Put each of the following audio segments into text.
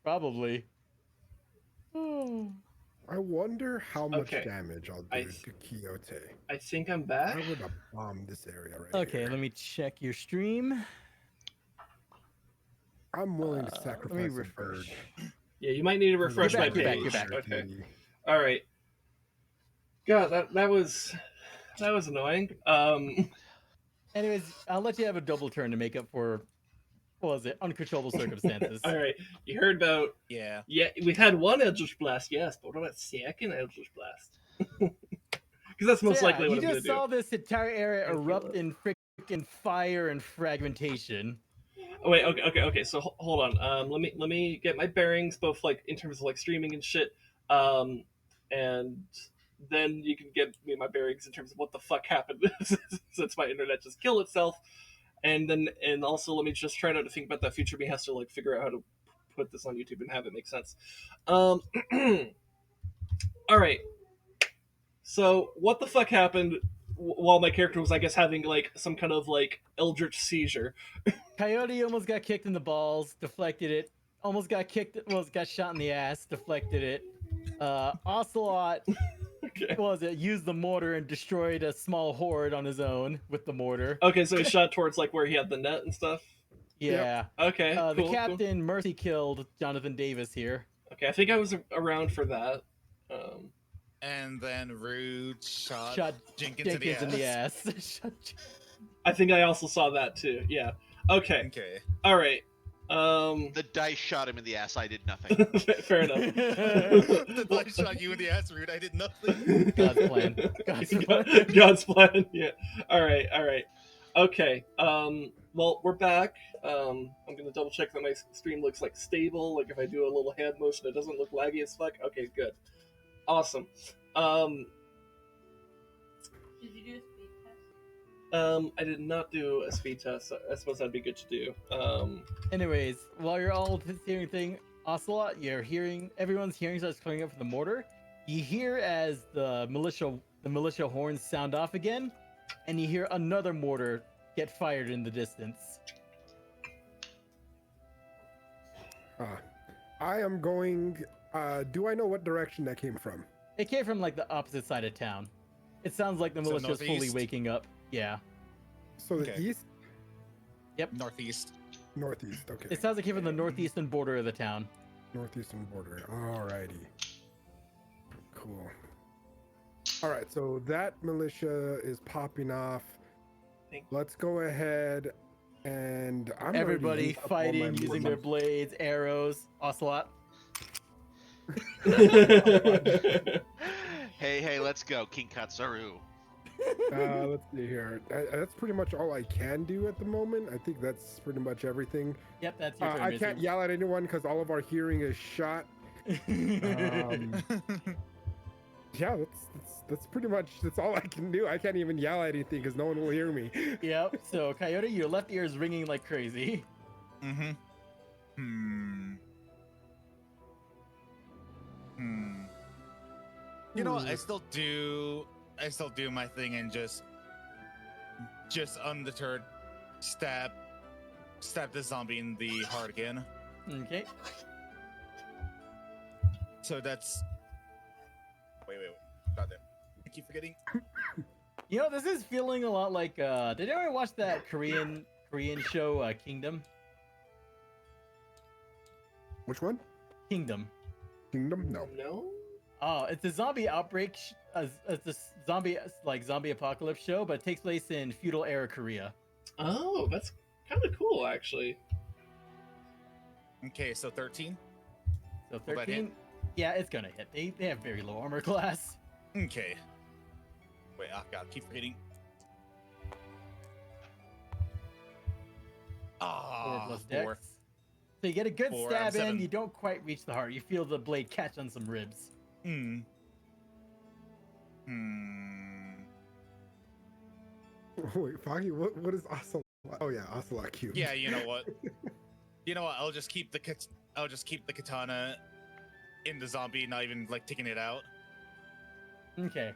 Probably. I wonder how much Okay. damage I'll do to Quixote. I think I'm back. I would have bombed this area right Okay, here. let me check your stream. I'm willing to Let me sacrifice a refresh. bird. Yeah, you might need to refresh You're my back, you're back, page. you're back. Okay. All right. God, that was annoying. Anyways, I'll let you have a double turn to make up for, what was it, uncontrollable circumstances. All right. You heard about Yeah. Yeah, we had one Eldritch Blast, yes, but what about second Eldritch Blast? Because that's most likely what you I'm going just to do. saw this entire area Thank you, erupt love. in freaking fire and fragmentation. Oh wait, okay. So hold on. Let me get my bearings, both like in terms of like streaming and shit. And then you can get me my bearings in terms of what the fuck happened since my internet just killed itself. And also let me just try not to think about that. Future me has to like figure out how to put this on YouTube and have it make sense. All right. So what the fuck happened while my character was, I guess, having like some kind of like eldritch seizure? Coyote almost got kicked in the balls, deflected it. Almost got kicked, got shot in the ass, deflected it. Ocelot used the mortar and destroyed a small horde on his own with the mortar. Okay, so he shot towards like where he had the net and stuff. Yeah. Okay. Cool, the captain mercy killed Jonathan Davis here. Okay, I think I was around for that. And then Rude shot Jenkins in the ass. I think I also saw that too. Yeah. Okay. All right. The dice shot him in the ass. I did nothing. Fair enough. The dice shot you in the ass, Rude. I did nothing. God's plan. God's plan. Yeah. All right. Okay. Well, we're back. I'm gonna double check that my stream looks like stable. Like if I do a little hand motion, it doesn't look laggy as fuck. Okay, good. Awesome. Did you do a speed test? I did not do a speed test. I suppose that'd be good to do. Anyways, while you're all hearing thing, Ocelot, everyone's hearing starts coming up from the mortar. You hear as the militia horns sound off again, and you hear another mortar get fired in the distance. I am going. Do I know what direction that came from? It came from like the opposite side of town. It sounds like the militia is fully waking up. Yeah. So the east? Yep. Northeast. Northeast, okay. It sounds like it came from the northeastern border of the town. Northeastern border. Alrighty. Cool. Alright, so that militia is popping off. Let's go ahead and everybody fighting using their blades, arrows, Ocelot. Hey, let's go, King Katsaru. Let's see here. That's pretty much all I can do at the moment. I think that's pretty much everything. Yep, that's your turn. I can't yell at anyone because all of our hearing is shot. Yeah, that's pretty much all I can do. I can't even yell at anything because no one will hear me. Yep. So Coyote, your left ear is ringing like crazy. You know what? I still do my thing and just undeterred stab the zombie in the heart again. Okay. So that's wait. God damn. I keep forgetting. You know, this is feeling a lot like did anyone watch that Korean show Kingdom? Which one? Kingdom. No. Oh, it's a zombie outbreak. It's a zombie apocalypse show, but it takes place in feudal era Korea. Oh, that's kind of cool, actually. Okay, so 13. So 13. Yeah, it's gonna hit. They have very low armor class. Okay. Wait, oh god, keep forgetting. Ah, 4 plus dex. So you get a good 4, stab in. 7. You don't quite reach the heart. You feel the blade catch on some ribs. Wait, Foggy, what is Ocelot? Oh yeah, Ocelot Q. Yeah, you know what? I'll just keep the katana in the zombie, not even like taking it out. Okay.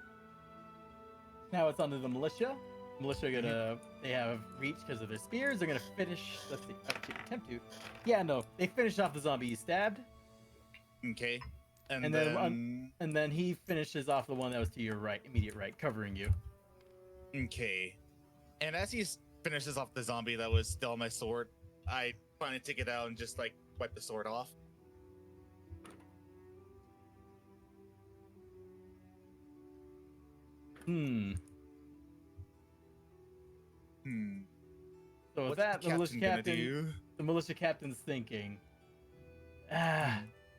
Now it's onto the militia. Militia are gonna they have reach because of their spears. They're gonna finish. Let's see. Attempt to. Yeah, no, they finished off the zombie you stabbed. Okay. And, And then he finishes off the one that was to your right, immediate right, covering you. Okay. And as he finishes off the zombie that was still on my sword, I finally take it out and just like wipe the sword off. Hmm. So with What's that, the captain gonna do? the militia captain's thinking,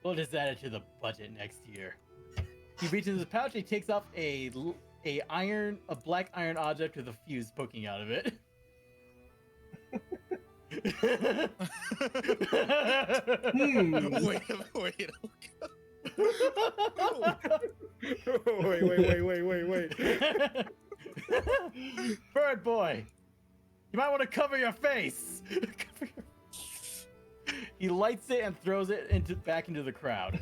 we'll just add it to the budget next year. He reaches his pouch, he takes off a black iron object with a fuse poking out of it. Wait. Wait. Bird boy, you might want to cover your face. He lights it and throws it back into the crowd.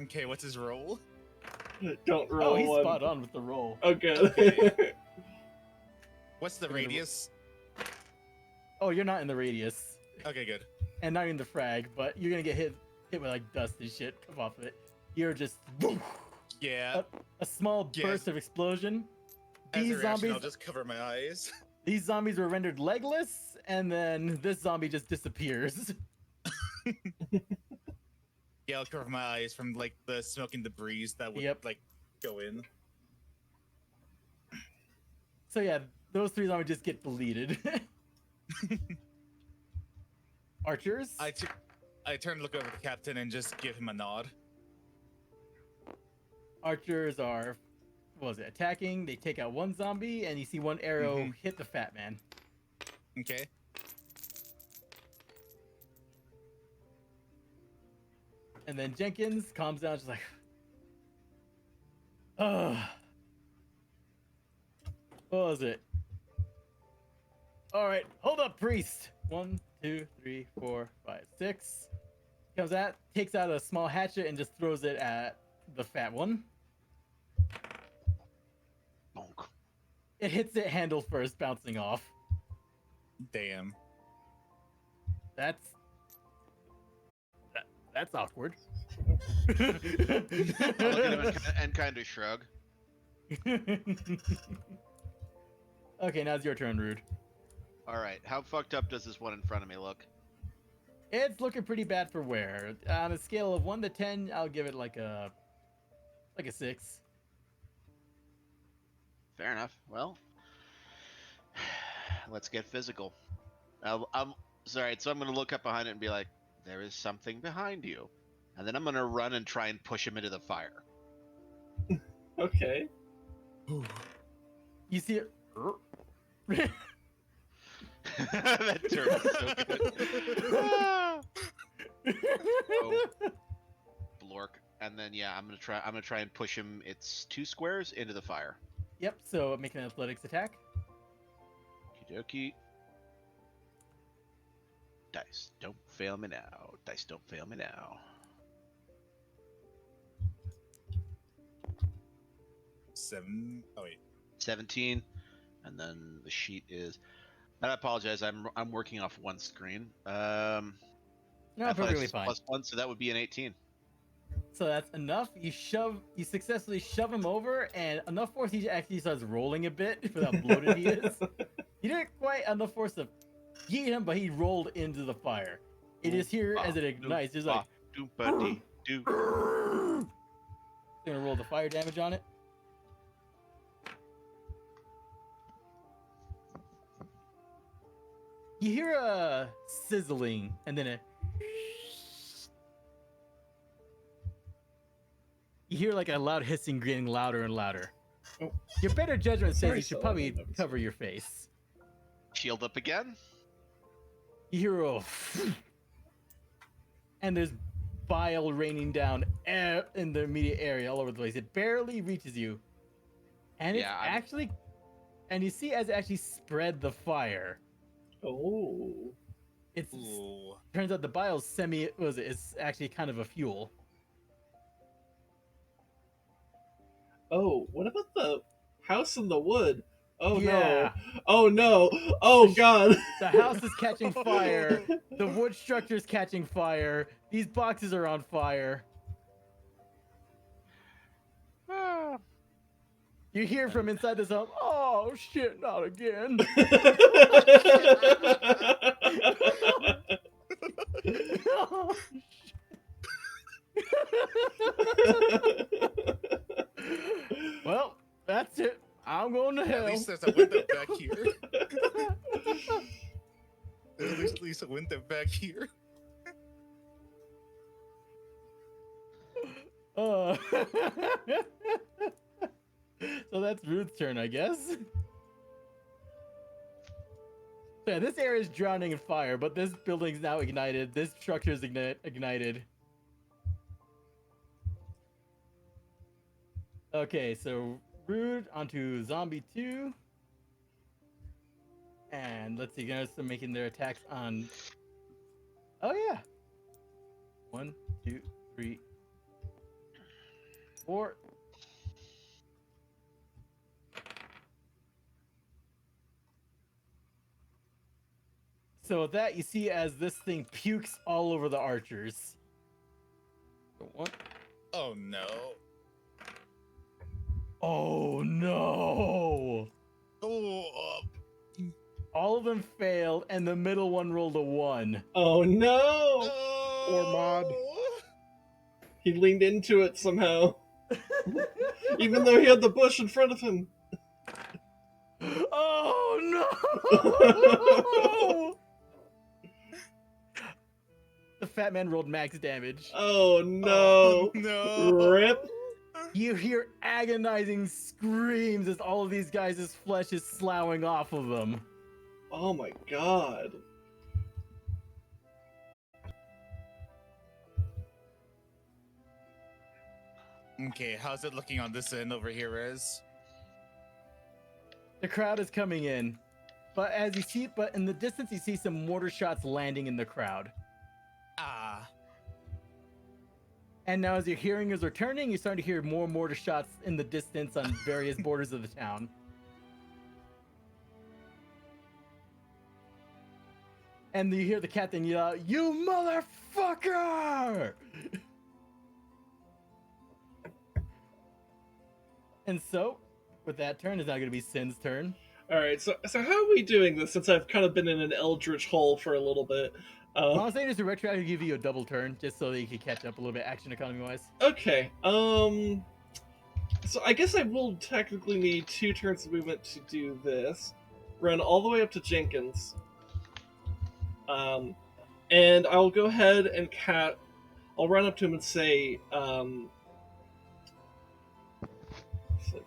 Okay, what's his role? Don't roll Oh, he's one. spot on with the roll. Okay. What's the radius? Oh, you're not in the radius, Okay, good. and not in the frag, but you're gonna get hit with like dust and shit come off of it. You're just Yeah. a small Yes. burst of explosion. As a These reaction, zombies, I'll just cover my eyes. these zombies were rendered legless, and then this zombie just disappears. Yeah, I'll cover my eyes from like the smoke and debris that would Yep. like go in. So yeah, those three zombies just get deleted. Archers. I turn to look over at the captain and just give him a nod. Archers are, what was it, attacking. They take out one zombie, and you see one arrow Mhm. hit the fat man. Okay. And then Jenkins calms down, just like, ugh. What was it? All right, hold up, priest. 1, 2, 3, 4, 5, 6. Comes out, takes out a small hatchet, and just throws it at the fat one. Bonk. It hits it handle first, bouncing off. Damn. That's awkward. I look at him and kind of shrug. Okay, now it's your turn, Rude. All right, how fucked up does this one in front of me look? It's looking pretty bad for wear. On a scale of 1 to 10, I'll give it like a 6. Fair enough. Well, let's get physical. I'm sorry, so I'm gonna look up behind it and be like, "There is something behind you," and then I'm gonna run and try and push him into the fire. Okay. You see it. That turned out so good. Oh, blork. And then yeah, I'm gonna try and push him. It's 2 squares into the fire. Yep, so make an athletics attack. Okie dokie. Dice, don't fail me now. Dice, don't fail me now. 7. Oh wait. 17, and then the sheet is. And I apologize. I'm working off one screen. No, Athletics perfectly is fine. +1, so that would be an 18. So that's enough. You successfully shove him over, and enough force he actually starts rolling a bit for how bloated he is. You didn't quite enough force to yeet him, but he rolled into the fire. It is here as it ignites. It's like, Doop-a-dee-doo. gonna roll the fire damage on it. You hear a sizzling, and then you hear like a loud hissing getting louder and louder. Oh. Your better judgment says Sorry, you should Sully, probably that was- cover your face. Shield up again. You hear a and there's bile raining down in the immediate area all over the place. It barely reaches you, and it's Yeah, I'm- actually, and you see as it actually spread the fire. Oh. It's Ooh. turns out the bile's it's actually kind of a fuel. Oh, what about the house in the wood? Oh Yeah. no. Oh no. Oh god. The house is catching fire. The wood structure's catching fire. These boxes are on fire. Ah. You hear from inside this home, oh shit, not again. Well, that's it. I'm going to At hell. least there's a window back here. There's at least a window back here. So that's Ruth's turn, I guess. Yeah, this area is drowning in fire, but this building's now ignited. This structure is ignited. Okay, so Rude onto Zombie 2. And let's see, guys are making their attacks on... Oh, yeah. 1, 2, 3, 4. So with that, you see as this thing pukes all over the archers. So 1. Oh no. Oh no! Oh, All of them failed, and the middle one rolled a 1. Oh no. Poor mod. He leaned into it somehow. Even though he had the bush in front of him. Oh no! The fat man rolled max damage. Oh no. Oh, no. Rip. You hear agonizing screams as all of these guys' flesh is sloughing off of them. Oh my god. Okay, how's it looking on this end over here, Rez? The crowd is coming in, but in the distance you see some mortar shots landing in the crowd. Ah. And now as your hearing is returning, you're starting to hear more mortar shots in the distance on various borders of the town. And you hear the captain yell out, "You motherfucker!" And so, with that turn, is now going to be Sin's turn. Alright, so how are we doing this since I've kind of been in an Eldritch hole for a little bit? Well, I'm saying just to retroactively give you a double turn, just so that you can catch up a little bit action economy-wise. Okay, so I guess I will technically need 2 turns of movement to do this. Run all the way up to Jenkins. And I'll go ahead and I'll run up to him and say, it's like,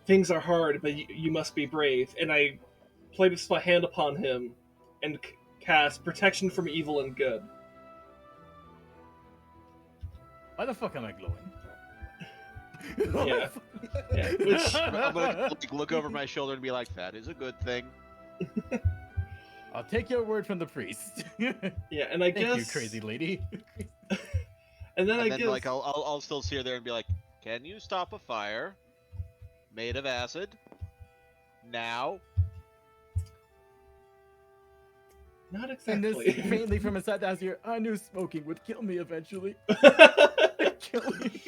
things are hard, but you must be brave. And I place my hand upon him and cast Protection from Evil and Good. Why the fuck am I glowing? Yeah. Yeah, which I'm gonna look over my shoulder and be like, "That is a good thing." I'll take your word from the priest. yeah, and I Thank guess you, crazy lady. and then And I then, guess like, I'll still see her there and be like, "Can you stop a fire made of acid now?" not And this exactly. faintly from inside the house here, I knew smoking would kill me eventually. Kill me.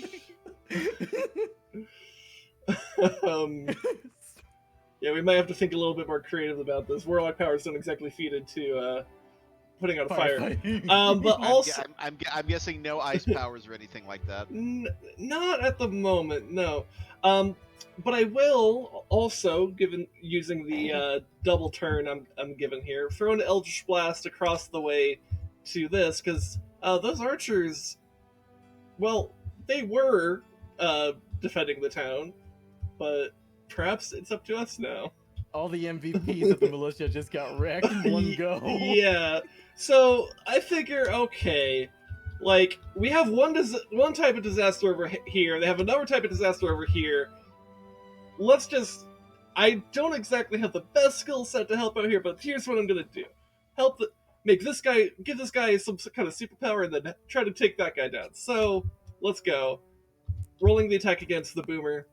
Yeah, we might have to think a little bit more creative about this. Warlock powers don't exactly feed into putting out a fire. Firefighting. But also, I'm guessing no ice powers or anything like that. not at the moment, no. But I will also, using the double turn I'm given here, throw an Eldritch Blast across the way to this, because those archers, well, they were defending the town, but perhaps it's up to us now. All the MVPs of the militia just got wrecked in one go. Yeah. So I figure, okay, like we have one type of disaster over here. They have another type of disaster over here. Let's just. I don't exactly have the best skill set to help out here, but here's what I'm gonna do: give this guy some kind of superpower, and then try to take that guy down. So let's go. Rolling the attack against the boomer.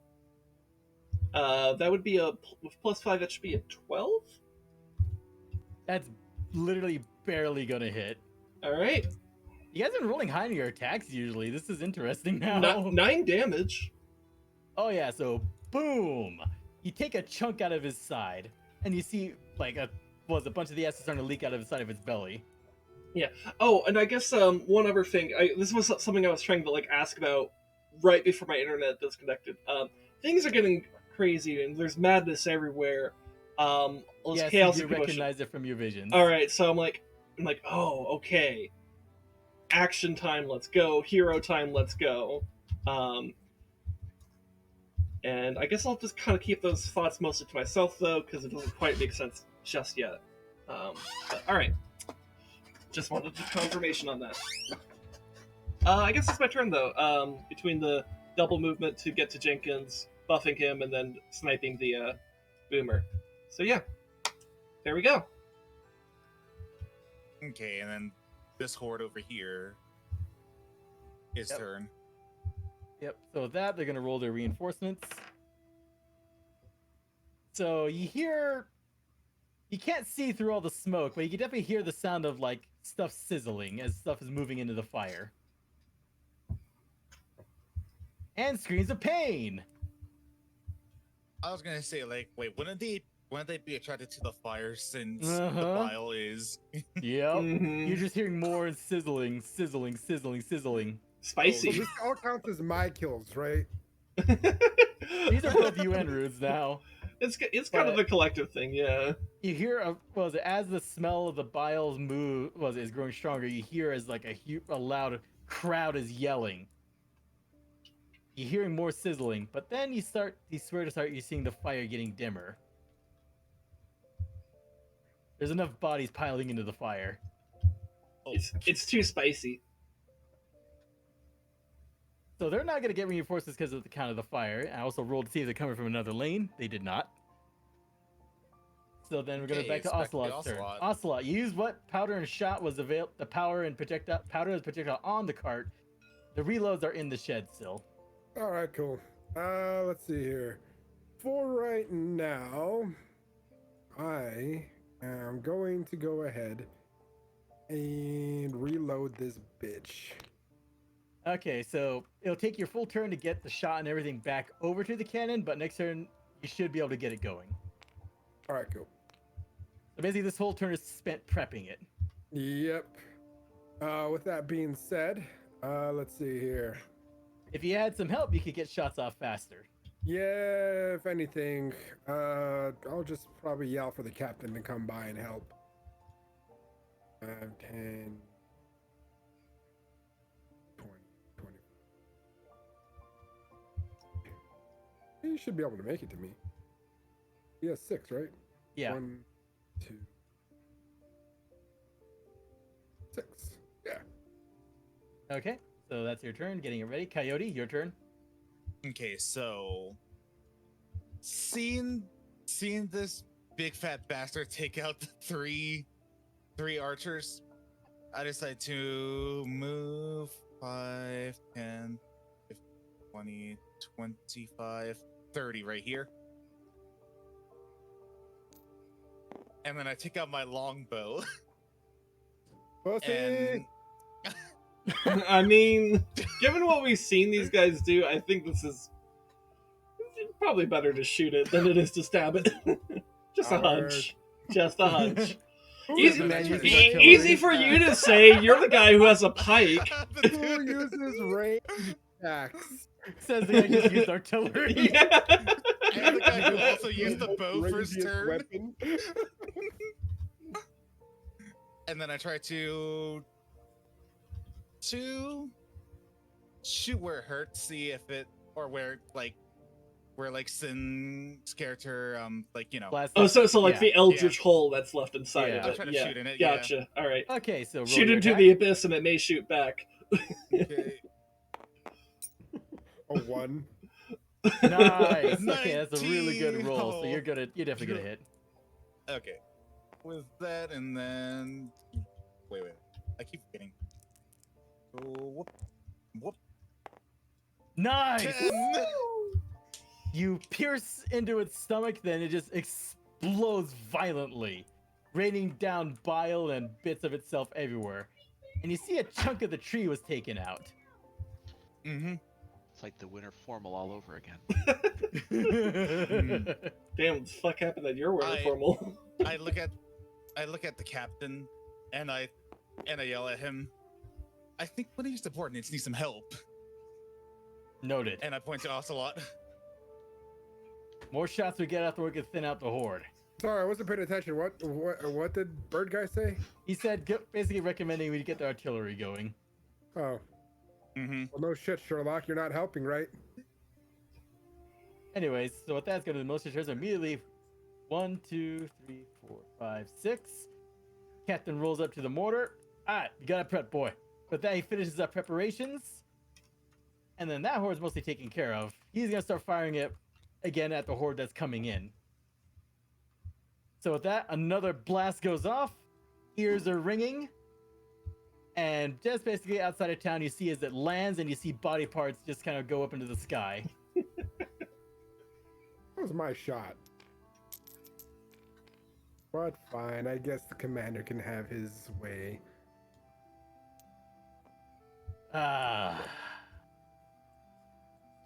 That would be with +5. That should be a 12. That's literally barely gonna hit. All right, You guys have been rolling high on your attacks usually. This is interesting now. 9 damage. Oh yeah, so boom! You take a chunk out of his side, and you see like a bunch of the acid starting to leak out of the side of its belly. Oh, and I guess one other thing. This was something I was trying to like ask about right before my internet disconnected. Things are getting crazy, and there's madness everywhere. There's Yes, chaos you and commotion. recognize it from your visions. All right, so I'm like, oh, okay. Action time, let's go. Hero time, let's go. And I guess I'll just kind of keep those thoughts mostly to myself, though, because it doesn't quite make sense just yet. But, all right. Just wanted confirmation on that. I guess it's my turn, though. Between the double movement to get to Jenkins, buffing him, and then sniping the boomer. So yeah, there we go. Okay, and then this horde over here, his Yep. turn. Yep. So with that, they're gonna roll their reinforcements. So you can't see through all the smoke, but you can definitely hear the sound of like stuff sizzling as stuff is moving into the fire. And screams of pain. I was gonna say, like, wait, wouldn't they be attracted to the fire since the Uh-huh. bile is? Yep. Mhm. You're just hearing more sizzling. Spicy. So this all counts as my kills, right? These are both UN roots now. It's kind of But- a collective thing, yeah. You hear as the smell of the biles is growing stronger. You hear as like a loud crowd is yelling. You're hearing more sizzling, but then you seeing the fire getting dimmer. There's enough bodies piling into the fire. Oh, It's too spicy. So they're not going to get reinforcements because of the count of the fire. I also rolled to see if they're coming from another lane. They did not. So then we're going Okay, back to it's back to the Ocelot's turn. Ocelot. Ocelot, you use what powder and shot was available. The powder and projectile on the cart. The reloads are in the shed still. All right, cool. Let's see here. For right now, I am going to go ahead and reload this bitch. Okay, so it'll take your full turn to get the shot and everything back over to the cannon, but next turn you should be able to get it going. All right, cool. So basically, this whole turn is spent prepping it. Yep. With that being said, let's see here. If you had some help, you could get shots off faster. Yeah, if anything, I'll just probably yell for the captain to come by and help. 5, 10, 20, 20. He should be able to make it to me. He has 6, right? Yeah. 1, 2, 6. Yeah. Okay, so that's your turn. Getting it ready. Coyote, your turn. Okay, so seeing this big fat bastard take out the three archers, I decide to move 5, 10, 15, 20, 25, 30 right here. And then I take out my longbow. Pussy! And I mean, given what we've seen these guys do, I think this is probably better to shoot it than it is to stab it. Just a hunch. Just a hunch. Easy, the man using easy artillery? for you to say. You're the guy who has a pike. Who uses range attacks? Says the guy just used artillery. Yeah. And the guy who also used the bow for his Rangiest turn. weapon. And then I try to shoot where it hurts, see if it or where Sin's character Blast Oh, so like yeah. the Eldritch hole that's left inside Yeah. of I'll it. try to Yeah. shoot in it. Yeah. Gotcha. All right. Okay, so roll Shoot your into attack. the abyss and it may shoot back. Okay. A 1. Nice. Okay, that's a really good 19. roll. So you're definitely gonna hit. Okay. With that, and then wait. I keep forgetting. So, whoop. Nice. 10. You pierce into its stomach, then it just explodes violently, raining down bile and bits of itself everywhere. And you see a chunk of the tree was taken out. Mm-hmm. It's like the winter formal all over again. Damn, what the fuck happened at your weather I- formal? I look at the captain, and I yell at him. I think one of your subordinates needs some help. Noted. And I point to Ocelot. More shots we get after we can thin out the horde. Sorry, I wasn't paying attention. What did Bird Guy say? He said basically recommending we get the artillery going. Oh, Mm-hmm. well, no shit, Sherlock. You're not helping, right? Anyways, so with that, it's going to the militia turns immediately. 1, 2, 3, 4, 5, 6. Captain rolls up to the mortar. Alright, you got a prep, boy. With that, he finishes up preparations. And then that horde's mostly taken care of. He's going to start firing it again at the horde that's coming in. So with that, another blast goes off. Ears are ringing. And just basically outside of town, you see as it lands and you see body parts just kind of go up into the sky. That was my shot. But fine, I guess the commander can have his way. Ah.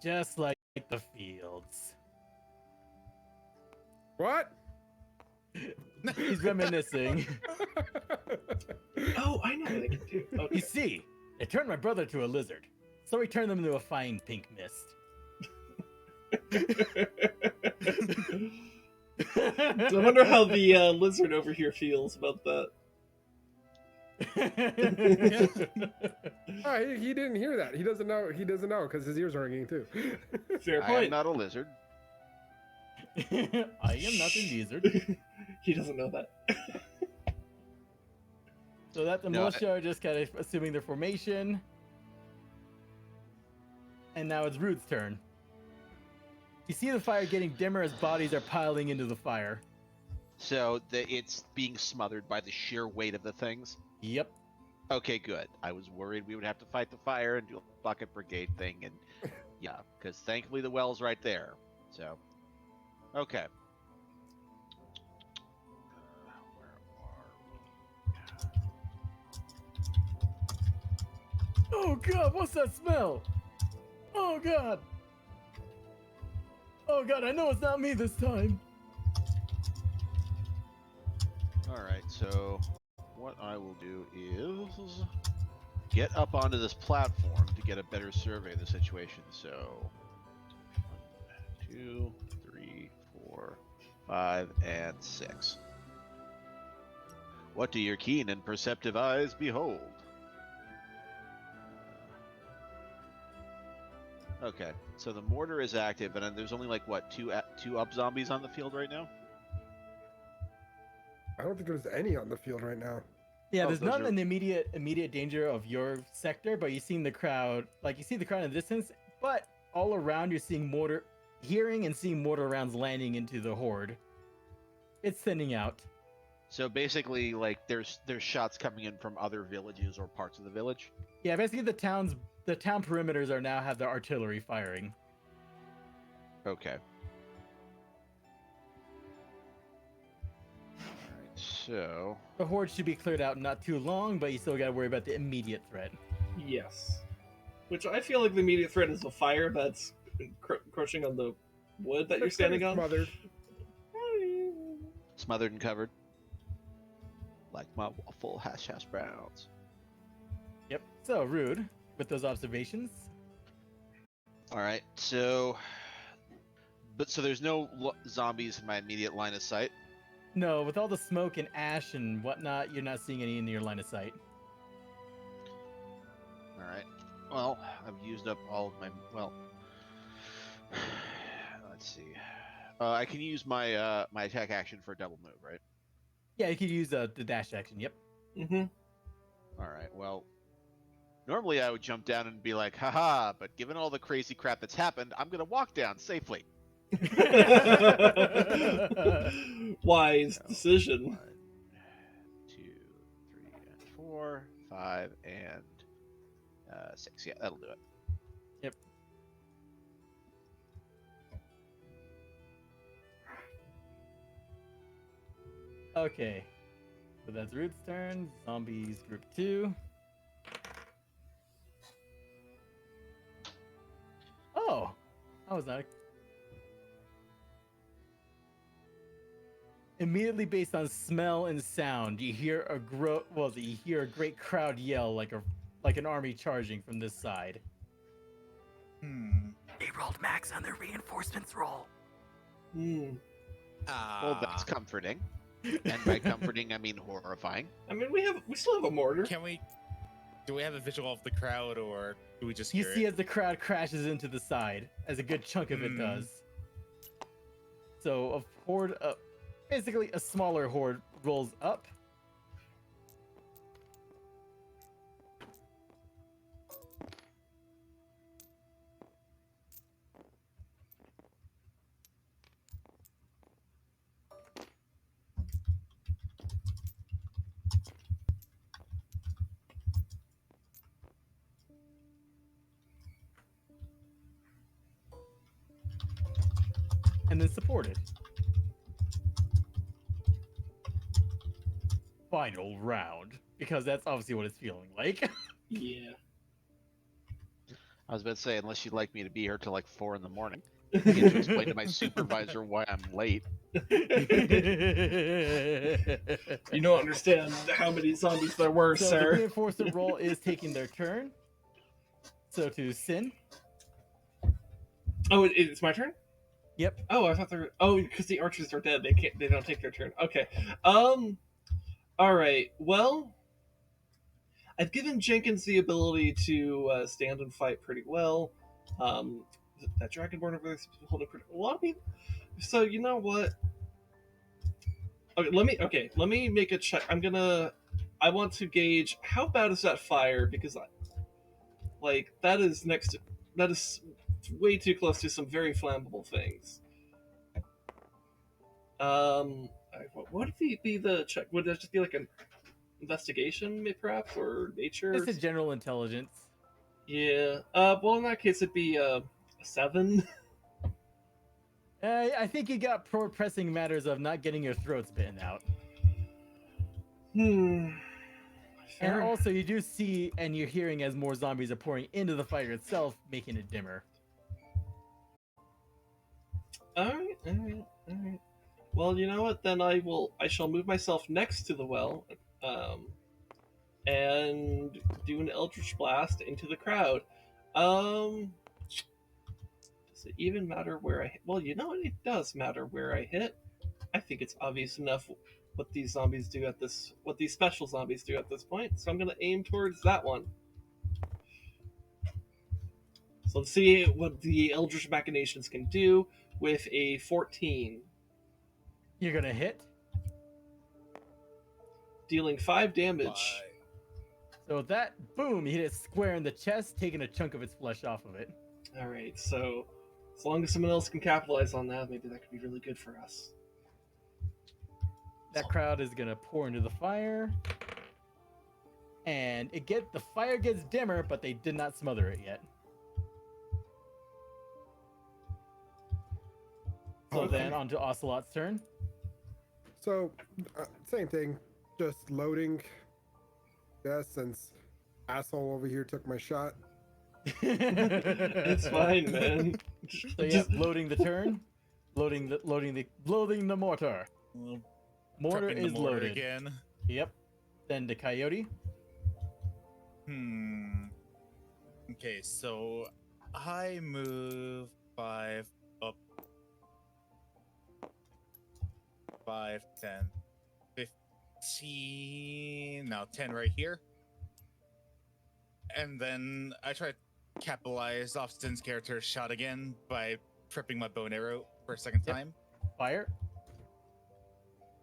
Just like the fields. What? He's reminiscing. Oh, I know what I can do. You Okay. see, they turned my brother to a lizard, so he turned them into a fine pink mist. I wonder how the lizard over here feels about that. Oh, he didn't hear that. He doesn't know. He doesn't know because his ears are ringing too. Fair I point. am not a lizard. I am not a lizard. He doesn't know that. So that the No, militia are just kind of assuming their formation. And now it's Rude's turn. You see the fire getting dimmer as bodies are piling into the fire. So it's being smothered by the sheer weight of the things. Yep. Okay, good. I was worried we would have to fight the fire and do a bucket brigade thing, and yeah, because thankfully the well's right there. So, okay. Where are we? Oh god, what's that smell? Oh god. Oh god, I know it's not me this time. All right. So, what I will do is get up onto this platform to get a better survey of the situation. So, 1, 2, 3, 4, 5, and 6. What do your keen and perceptive eyes behold? Okay, so the mortar is active, and there's only like what two up zombies on the field right now. I don't think there's any on the field right now. Yeah, Oh, there's those none are- in the immediate danger of your sector, but you've seen the crowd, like you see the crowd in the distance, but all around you're seeing mortar, hearing and seeing mortar rounds landing into the horde. It's thinning out. So basically, like there's shots coming in from other villages or parts of the village. Yeah, basically the town perimeters are now have their artillery firing. Okay. Alright, so The horde should be cleared out in not too long, but you still got to worry about the immediate threat. Yes. Which I feel like the immediate threat is the fire that's encroaching on the wood that you're standing on. Smothered. smothered and covered. Like my waffle hash browns. Yep. So Rude, with those observations. Alright, so there's no zombies in my immediate line of sight. No, with all the smoke and ash and whatnot, you're not seeing any in your line of sight. Alright. Well, I've used up all of my let's see. I can use my my attack action for a double move, right? Yeah, you could use the dash action. Yep. Mm-hmm. Alright, well, normally I would jump down and be like, haha, but given all the crazy crap that's happened, I'm gonna walk down safely. Wise decision. 1, 2, 3, and 4, 5, and 6. Yeah, that'll do it. Yep. Okay. So that's Root's turn. Zombies group 2. Oh! How was that? Immediately based on smell and sound, you hear you hear a great crowd yell like an army charging from this side. They rolled max on their reinforcements roll. Hmm. Well, that's comforting. And by comforting, I mean horrifying. I mean, we still have a mortar. Do we have a visual of the crowd, or do we just You hear see it? as the crowd crashes into the side, as a good chunk of it does. So a horde, basically a smaller horde, rolls up. And then supported. Final round, because that's obviously what it's feeling like. Yeah. I was about to say, unless you'd like me to be here till like 4 in the morning. I get to explain to my supervisor why I'm late. You don't understand how many zombies there were, So the sir. reinforcement roll is taking their turn. So to Sin. Oh, it's my turn? Yep. Oh, I thought they were. Oh, because the archers are dead. They can't. They don't take their turn. Okay. All right. Well, I've given Jenkins the ability to stand and fight pretty well. That Dragonborn over there is holding pretty. A lot of people. So you know what? Okay. Let me make a check. I want to gauge how bad is that fire, because that is that is way too close to some very flammable things. What would be the check? Would that just be like an investigation, perhaps, or nature? It's a general intelligence. Yeah. Well, in that case, it'd be a 7. I think you got pressing matters of not getting your throats bitten out. Fair. And also, you do see and you're hearing as more zombies are pouring into the fire itself, making it dimmer. All right. Well, you know what? Then I shall move myself next to the well, and do an Eldritch blast into the crowd. Does it even matter where I hit? Well, you know what? It does matter where I hit. I think it's obvious enough what these special zombies do at this point. So I'm gonna aim towards that one. So let's see what the Eldritch Machinations can do with a 14. You're gonna hit. Dealing 5 damage. So that, boom, you hit it square in the chest, taking a chunk of its flesh off of it. Alright, so as long as someone else can capitalize on that, maybe that could be really good for us. That crowd is gonna pour into the fire. And the fire gets dimmer, but they did not smother it yet. So then on to Ocelot's turn. So, same thing. Just loading. Yes, since asshole over here took my shot. It's fine, man. So yeah, loading the turn. Loading the mortar. Mortar Prepping the is mortar loaded. again. Yep. Then the coyote. Okay, so I move 5 up. 5, 10, 15. Now 10 right here. And then I try to capitalize off Sin's character's shot again by tripping my bow and arrow for a second Yep. time. Fire.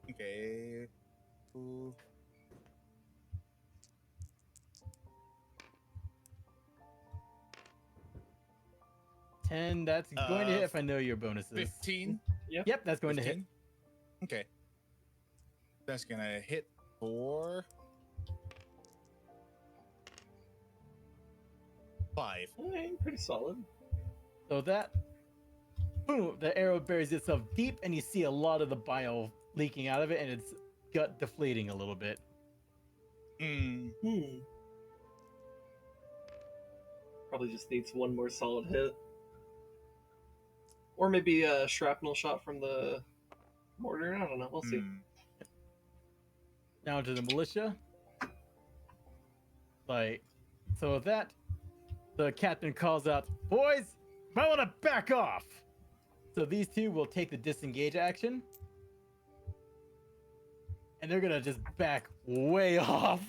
Okay. Ooh. $10. That's going to hit if I know your bonuses. 15. Yep, that's going to hit. 15? Okay. That's gonna hit for 5. Alright, pretty solid. So that, boom, the arrow buries itself deep, and you see a lot of the bile leaking out of it, and it's gut deflating a little bit. Mm. Probably just needs one more solid hit. Or maybe a shrapnel shot from the mortar. I don't know. We'll see. Mm. Down to the militia. Like, so with that, the captain calls out, "Boys, might want to back off." So these two will take the disengage action. And they're gonna just back way off.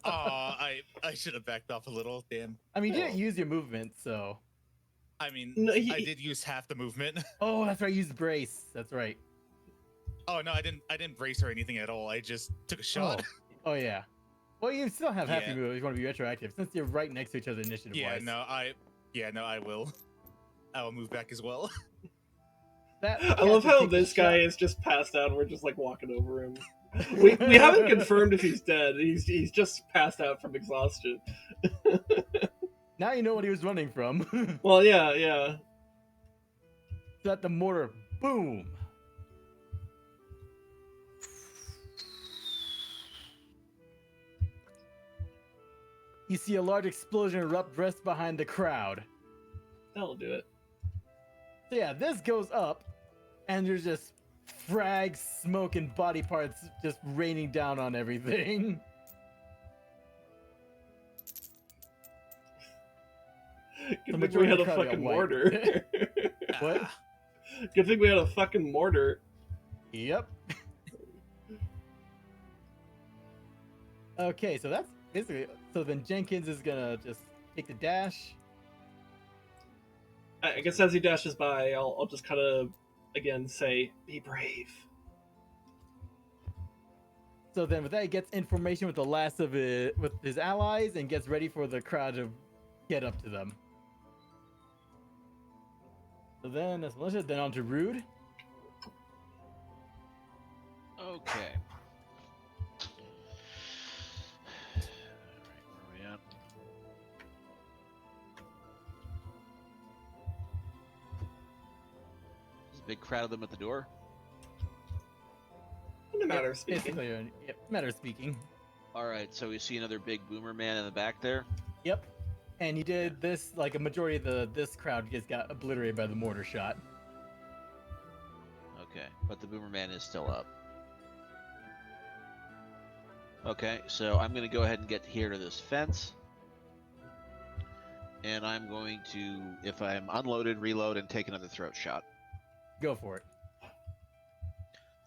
I should have backed off a little. Damn. I mean, you didn't use your movement, so. I mean, No, I did use half the movement. Oh, that's right. Use brace. That's right. Oh no, I didn't brace or anything at all. I just took a shot. Oh yeah. Well, you still have half Yeah. your movement if you want to be retroactive, since you're right next to each other initiative Yeah, wise. no, I will. I will move back as well. That I love captain how takes a this guy shot. is just passed out and we're just like walking over him. We haven't confirmed if he's dead. He's just passed out from exhaustion. Now you know what he was running from. Well, yeah. That the mortar, boom. You see a large explosion erupt just behind the crowd. That'll do it. So yeah, this goes up, and there's just frags, smoke, and body parts just raining down on everything. Good The thing we had majority a of the crowd got fucking wiped. mortar. What? Good thing we had a fucking mortar. Yep. Okay, so that's basically. So then Jenkins is gonna just take the dash. I guess as he dashes by, I'll just kind of again say, "Be brave." So then with that, he gets information with the last of it with his allies and gets ready for the crowd to get up to them. So then that's Militia, then on to Rude. Okay. Alright, where are we at? There's a big crowd of them at the door. In a matter of speaking. Basically, yep, matter of speaking. Alright, so we see another big boomer man in the back there. Yep. And you did this, like a majority of this crowd just got obliterated by the mortar shot. Okay, but the boomer man is still up. Okay, so I'm going to go ahead and get here to this fence. And I'm going to, if I'm unloaded, reload and take another throat shot. Go for it.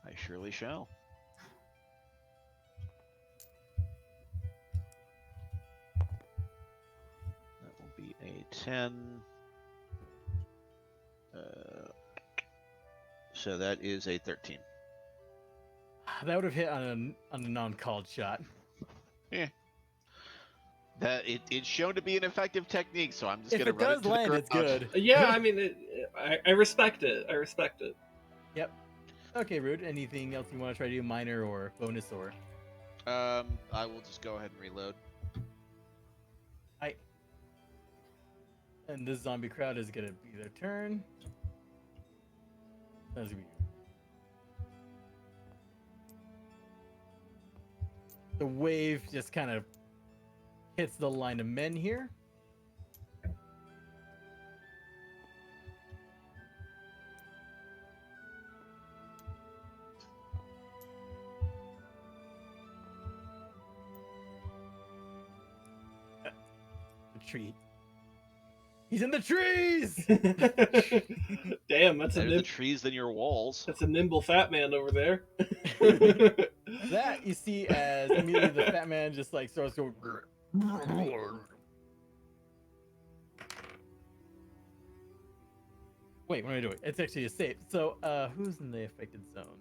I surely shall. That will be a 10. So that is a 13. That would have hit on a non-called shot. That it's shown to be an effective technique, so I'm just If gonna it run does it to land, the it's ground. good. Yeah, I mean, I respect it. I respect it. Yep. Okay, Rude. Anything else you want to try to do, minor or bonus or? I will just go ahead and reload. And this zombie crowd is gonna be their turn. That's gonna be. The wave just kind of hits the line of men here. The tree. He's in the trees! Damn, that's Better the trees than your walls. that's a nimble fat man over there. That you see as immediately the fat man just like starts going. Wait, what am I doing? It's actually a save. So, who's in the affected zone?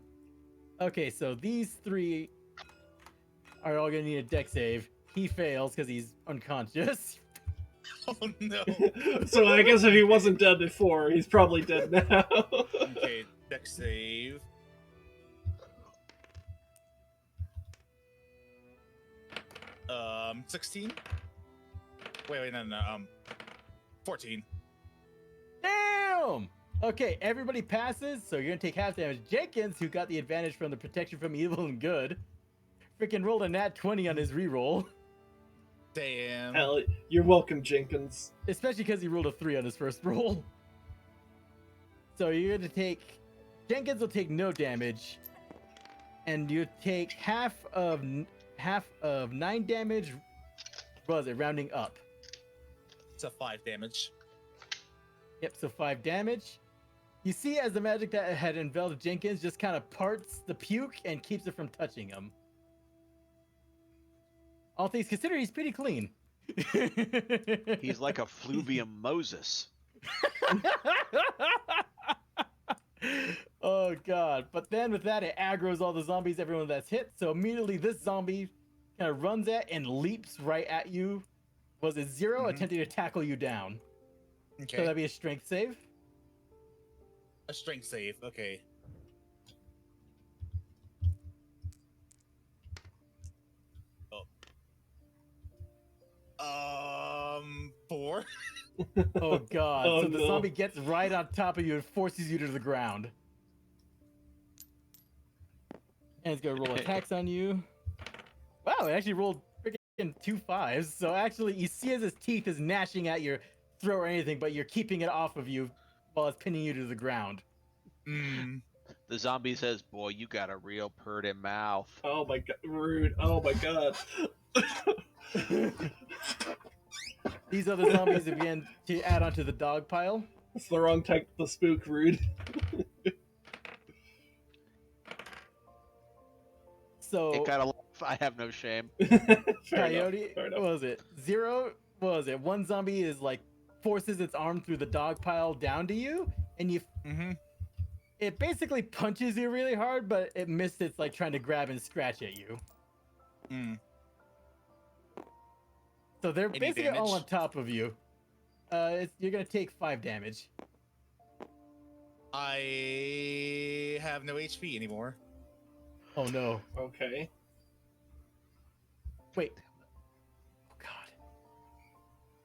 Okay, so these three are all gonna need a deck save. He fails because he's unconscious. Oh no. So I guess if he wasn't dead before, he's probably dead now. Okay, deck save. Um, 16. Wait, no, 14. Damn! Okay, everybody passes, so you're gonna take half damage. Jenkins, who got the advantage from the protection from evil and good, freaking rolled a nat 20 on his reroll. Damn. Hell, you're welcome, Jenkins. Especially because he rolled a 3 on his first roll. So you're gonna take... Jenkins will take no damage. And you take half of 9 damage. What was it? Rounding up. It's a 5 damage. Yep, so 5 damage. You see as the magic that had enveloped Jenkins just kind of parts the puke and keeps it from touching him. All things considered, he's pretty clean. He's like a fluvium Moses. Oh god. But then with that, it aggroes all the zombies, everyone that's hit. So immediately this zombie kind of runs at and leaps right at you. Was it 0? Attempting to tackle you down. Okay. So that'd be a strength save. A strength save. Okay. Oh. 4. Oh god. Oh, So the no. zombie gets right on top of you and forces you to the ground. And it's gonna roll attacks on you. Wow, it actually rolled freaking 2 5s. So actually, you see as his teeth is gnashing at your throat or anything, but you're keeping it off of you while it's pinning you to the ground. The zombie says, "Boy, you got a real purty mouth." Oh my god, rude. Oh my god. These other zombies begin to add onto the dog pile. That's the wrong type of spook, rude. So It got a laugh. I have no shame. Fair Coyote, enough. what was it? 0, what was it? One zombie is like forces its arm through the dog pile down to you, and you it basically punches you really hard, but it missed its like trying to grab and scratch at you. So they're Any basically all damage? on top of you. You're gonna take 5 damage. I have no HP anymore. Oh no. Okay. Wait. Oh god.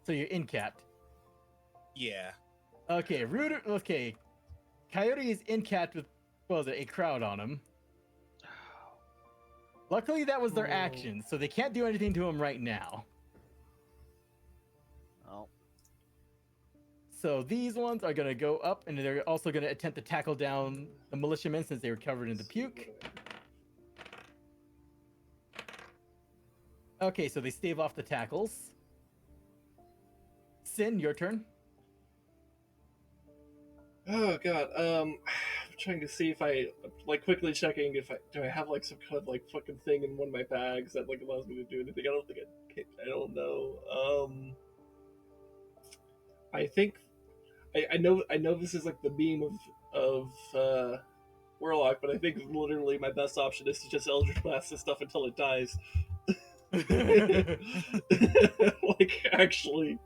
So you're incapped. Yeah. Okay, Rude. Okay. Coyote is incapped with, what was it, a crowd on him. Luckily, that was their Oh. action, so they can't do anything to him right now. Oh, So these ones are going to go up, and they're also going to attempt to tackle down the militiamen since they were covered in the puke. Okay, so they stave off the tackles. Sin, your turn. Oh god. I'm trying to see if I like quickly checking if I have like some kind of like fucking thing in one of my bags that like allows me to do anything. I don't think I don't know. I think I know this is like the meme of Warlock, but I think literally my best option is to just Eldritch Blast this stuff until it dies. Like actually.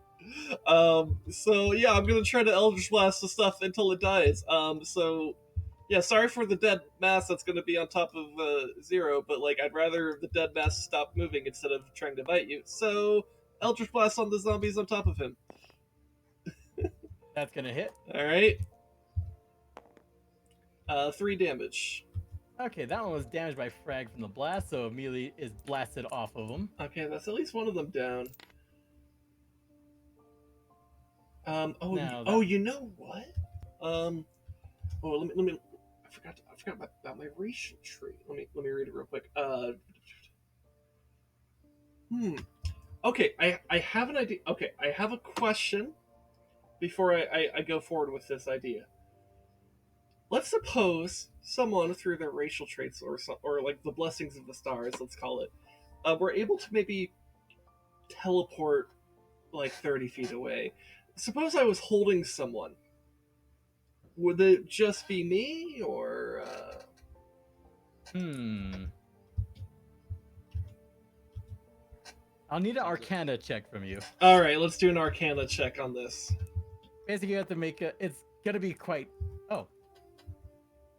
So yeah, I'm gonna try to Eldritch Blast the stuff until it dies. So yeah, sorry for the dead mass that's gonna be on top of 0, but like I'd rather the dead mass stop moving instead of trying to bite you. So Eldritch Blast on the zombies on top of him. That's going to hit. All right. 3 damage. Okay, that one was damaged by frag from the blast, so immediately is blasted off of him. Okay, that's at least one of them down. You know what? Let me. I forgot about my racial tree. Let me read it real quick. Okay, I have an idea. Okay, I have a question before I go forward with this idea. Let's suppose someone through their racial traits or like the blessings of the stars, let's call it, were able to maybe teleport like 30 feet away. Suppose I was holding someone. Would it just be me, or I'll need an Arcana check from you. All right, let's do an Arcana check on this. Basically, you have to make a. It's gonna be quite. Oh,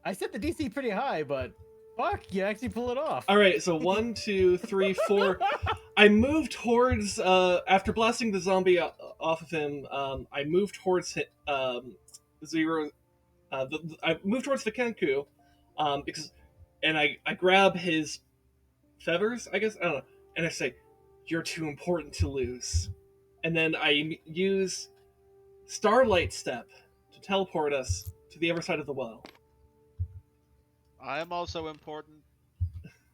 I set the DC pretty high, but fuck, you actually pull it off. All right, so 1, 2, 3, 4. I move towards after blasting the zombie off of him. I move towards 0 I move towards the Kenku, because, and I grab his feathers, I guess, I don't know, and I say, "You're too important to lose." And then I use Starlight Step to teleport us to the other side of the well. I am also important.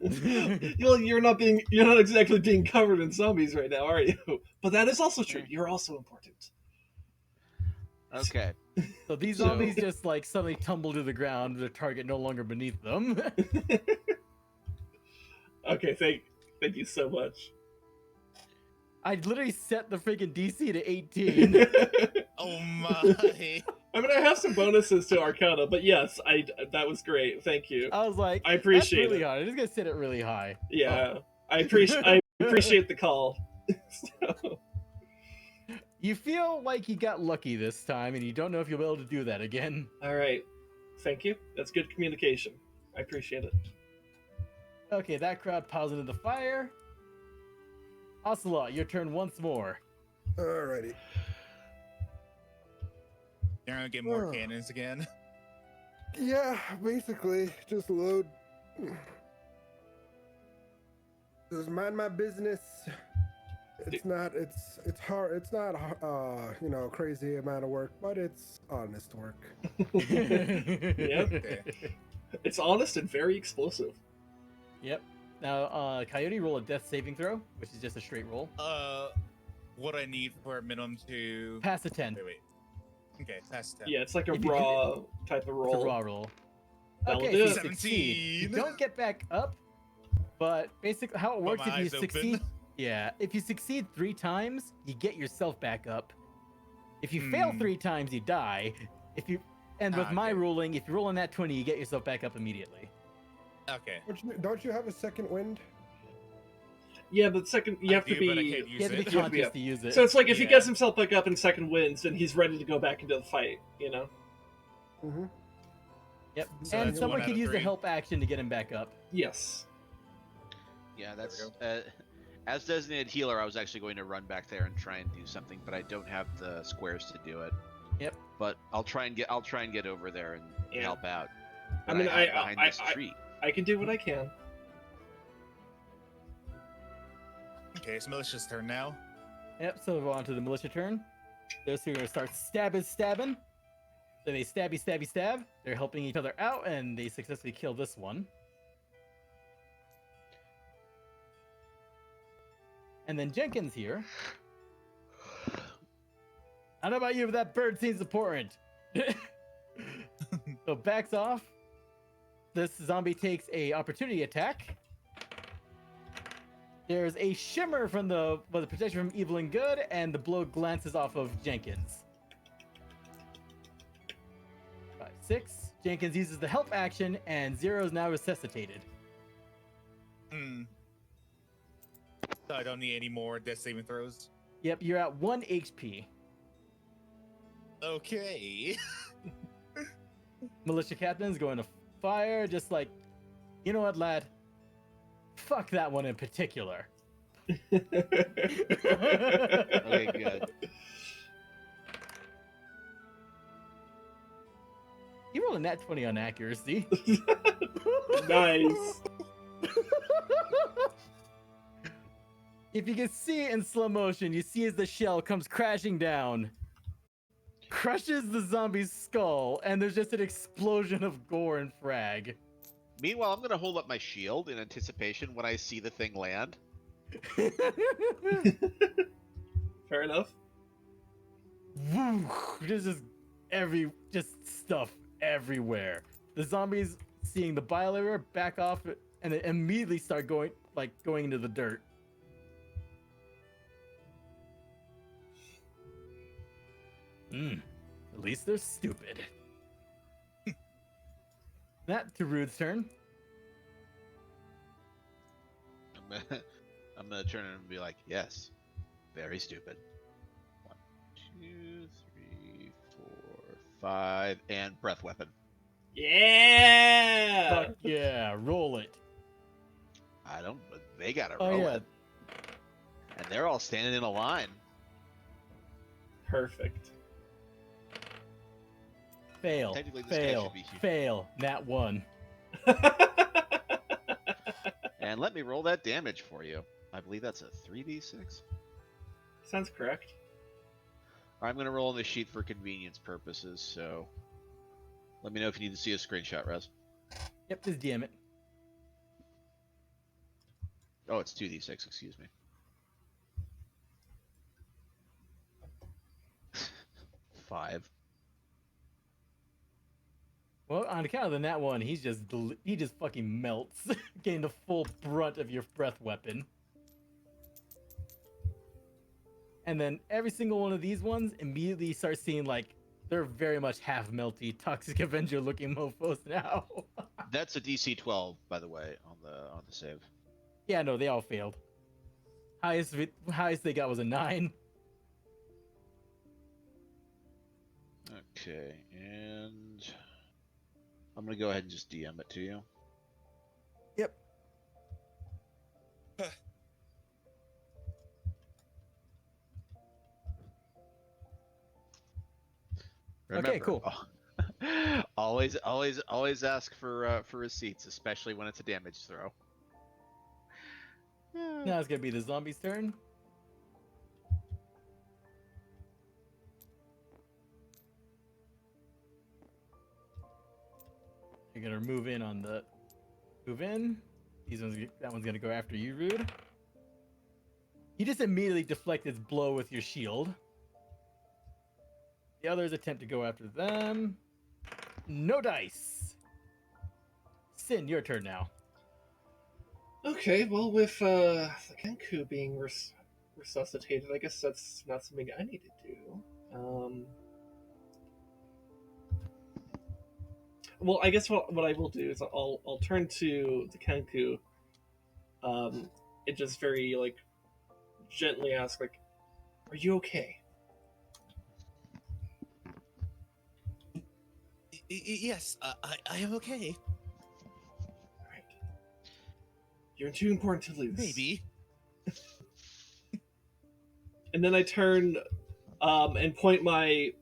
You're not exactly being covered in zombies right now, are you? But that is also true. You're also important. Okay. So these So- zombies just like suddenly tumble to the ground, their target no longer beneath them. Okay, thank you so much. I literally set the freaking DC to 18. Oh my. I mean, I have some bonuses to Arcana, but yes, that was great. Thank you. I was like, I appreciate that's really it. high. I'm just gonna set it really high. Yeah, I appreciate the call. So, You feel like you got lucky this time, and you don't know if you'll be able to do that again. all right, thank you. That's good communication. I appreciate it. Okay, that crowd piles into the fire. Ocelot, your turn once more. Alrighty. They're gonna get more Oh. cannons again. Yeah, basically, just load. Just mind my business. It's hard. It's not crazy amount of work, but it's honest work. Yep. Okay. It's honest and very explosive. Yep. Now, Coyote, roll a death saving throw, which is just a straight roll. What I need for a minimum to Pass a 10. wait. Okay, pass 10. Yeah, it's like a If you raw type of It's a roll. raw roll. That'll Okay, do so it. you succeed. You 17. don't get back up, but basically how it Got works my if you eyes open. succeed, yeah, if you succeed 3 times, you get yourself back up. If you fail 3 times, you die. With my okay. ruling, if you roll on that 20, you get yourself back up immediately. Okay. Don't you have a second wind? Yeah, but second you have to but I be. can't You use have to be it. You have to be conscious up. to use it. So it's like if he Yeah. gets himself back up in second wins, then he's ready to go back into the fight. You know. Mm-hmm. Yep. So And that's someone one out could of use the 3. help action to get him back up. Yes. Yeah, There we that's as designated healer. I was actually going to run back there and try and do something, but I don't have the squares to do it. Yep. But I'll try and get over there and Yeah. help out. I But mean, hide behind this I tree. I can do what I can. Okay, it's Militia's turn now. Yep, so we're on to the militia turn. Those two are going to start stabbing. So they stab. They're helping each other out, and they successfully kill this one. And then Jenkins here. I don't know about you, but that bird seems important. So backs off. This zombie takes a opportunity attack. There's a shimmer from the protection from evil and good, and the blow glances off of Jenkins. 5, 6. Jenkins uses the help action, and Zero is now resuscitated. So I don't need any more death saving throws. Yep, you're at 1 HP. Okay. Militia Captain is going to fire, just like, you know what, lad? Fuck that one in particular. Okay, good. You rolled a nat 20 on accuracy. Nice. If you can see it in slow motion, you see as the shell comes crashing down, crushes the zombie's skull, and there's just an explosion of gore and frag. Meanwhile, I'm going to hold up my shield in anticipation when I see the thing land. Fair enough. There's just stuff everywhere. The zombies, seeing the bile everywhere, back off and they immediately start going into the dirt. At least they're stupid. That to Rude's turn. I'm gonna turn and be like, yes, very stupid. 1, 2, 3, 4, 5, and breath weapon. Yeah. Fuck yeah, roll it. I don't, but they gotta Oh, roll yeah. it. And they're all standing in a line. Perfect. Fail. Technically, this guy Fail. should be huge. Fail. Nat 1. And let me roll that damage for you. I believe that's a 3d6. Sounds correct. I'm going to roll on the sheet for convenience purposes, so let me know if you need to see a screenshot, Rez. Yep, just DM it. Oh, it's 2d6, excuse me. 5. Well, on account of the nat 1, he just fucking melts, getting the full brunt of your breath weapon. And then every single one of these ones immediately starts seeing like they're very much half melty, Toxic Avenger looking mofos now. That's a DC 12, by the way, on the save. Yeah, no, they all failed. Highest they got was a 9. Okay, and I'm gonna go ahead and just DM it to you. Yep. Remember, Okay, cool. always ask for receipts, especially when it's a damage throw. Now it's gonna be the zombie's turn. You're gonna move in. That one's gonna go after you, Rude. You just immediately deflect its blow with your shield. The others attempt to go after them. No dice. Sin, your turn now. Okay, well, with the Kenku being resuscitated, I guess that's not something I need to do. Well, I guess what I will do is I'll turn to the Kenku, and just very like gently ask, like, "Are you okay?" Yes, I am okay. Right. You're too important to lose. Maybe. And then I turn and point my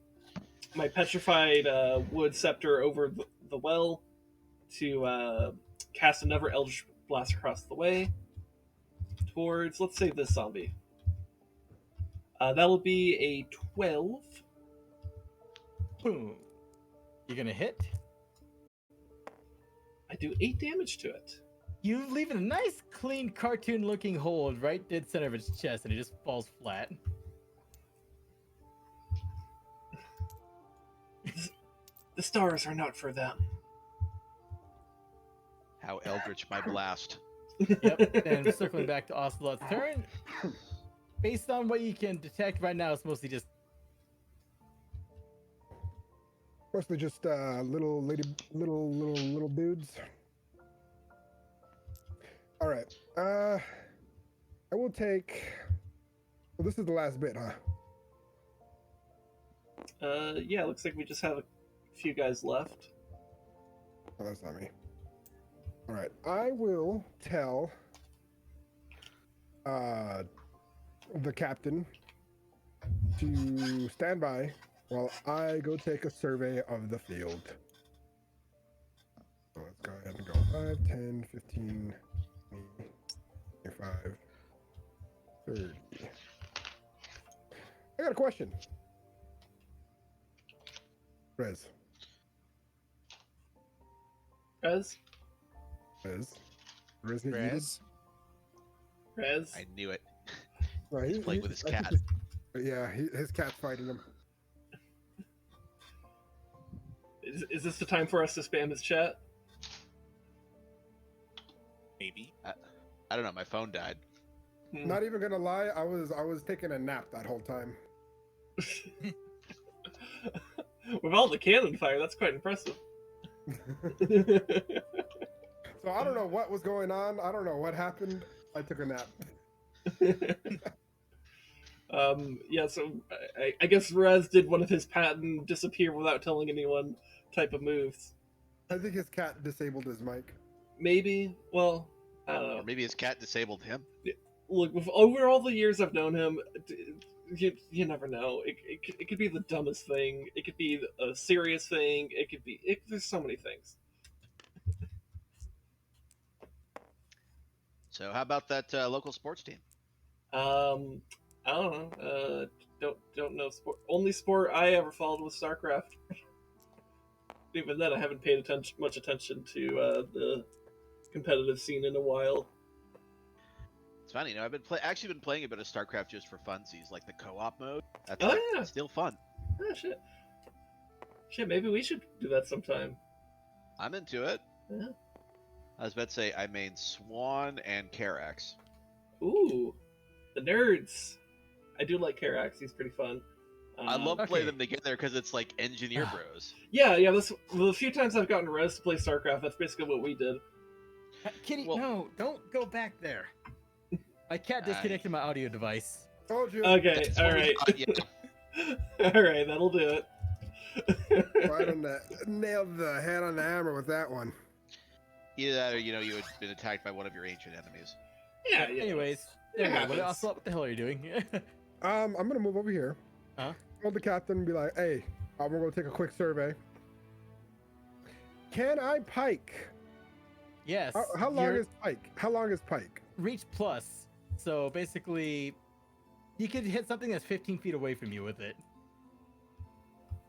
petrified wood scepter over the well to cast another Eldritch Blast across the way towards, let's say, this zombie. That'll be a 12. Boom. You're gonna hit. I do 8 damage to it. You leave a nice, clean, cartoon-looking hole right dead center of its chest, and it just falls flat. The stars are not for them. How Eldritch my blast. Yep. And circling back to Ocelot's turn. Based on what you can detect right now, it's mostly just little dudes. All right. I will take. Well, this is the last bit, huh? Yeah, looks like we just have a few guys left. Oh, that's not me. All right. I will tell the captain to stand by while I go take a survey of the field. So let's go ahead and go 5, 10, 15, 20, 25, 30. I got a question. Rez. Rez? Rez get yeeted? Rez? I knew it. No, He's playing with his I think cat. his cat's fighting him. Is this the time for us to spam his chat? Maybe. I don't know, my phone died. Not even gonna lie, I was taking a nap that whole time. With all the cannon fire, that's quite impressive. So I don't know what was going on. I don't know what happened. I took a nap. Yeah, so I guess Rez did one of his patent disappear without telling anyone type of moves. I think his cat disabled his mic. Maybe. Well, I don't know. Or maybe his cat disabled him. Look, over all the years I've known him, you never know. It could be the dumbest thing. It could be a serious thing. It could be. There's so many things. So how about that local sports team? I don't know. Don't know sport. Only sport I ever followed was StarCraft. Even then, I haven't paid much attention to the competitive scene in a while. It's funny, I've been actually been playing a bit of StarCraft just for funsies, like the co-op mode. That's Oh, like yeah. still fun. Ah, shit. Maybe we should do that sometime. I'm into it. Yeah. I was about to say I main Swan and Karax. Ooh, the nerds. I do like Karax. He's pretty fun. I love playing okay. them together because it's like engineer bros. Yeah. The few times I've gotten Res to play StarCraft, that's basically what we did. Kitty, Well- no, don't go back there. My cat disconnected my audio device. Told you. Okay, That's all what we right. thought, yeah. All right, that'll do it. Right on the nailed the head on the hammer with that one. Either that or you had been attacked by one of your ancient enemies. Yeah. Anyways, It there we go. happens. Ocelot, what the hell are you doing? I'm gonna move over here. Huh? Call the captain and be like, "Hey, we're gonna take a quick survey. Can I pike? Yes. How long you're- is pike? How long is pike? reach plus? So basically, you could hit something that's 15 feet away from you with it.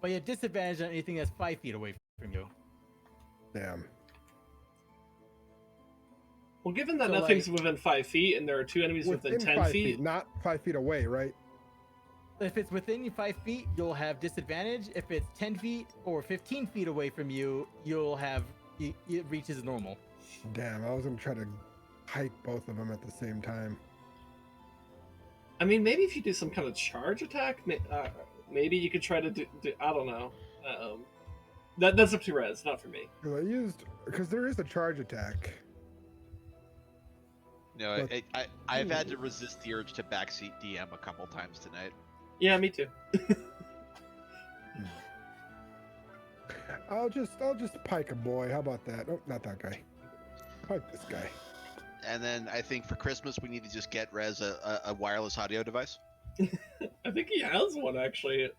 But you have disadvantage on anything that's 5 feet away from you. Damn. Well, given that So, nothing's within 5 feet and there are two enemies within 10 5 feet, not 5 feet away, right? If it's within you 5 feet, you'll have disadvantage. If it's 10 feet or 15 feet away from you, you'll have it reaches normal. Damn, I was gonna try to hike both of them at the same time. I mean, maybe if you do some kind of charge attack, maybe you could try to do I don't know. That's up to Res, not for me. Because there is a charge attack. No, But- I've had to resist the urge to backseat DM a couple times tonight. Yeah, me too. I'll just pike a boy. How about that? Oh, not that guy. Pike this guy. And then I think for Christmas we need to just get Rez a wireless audio device. I think he has one actually.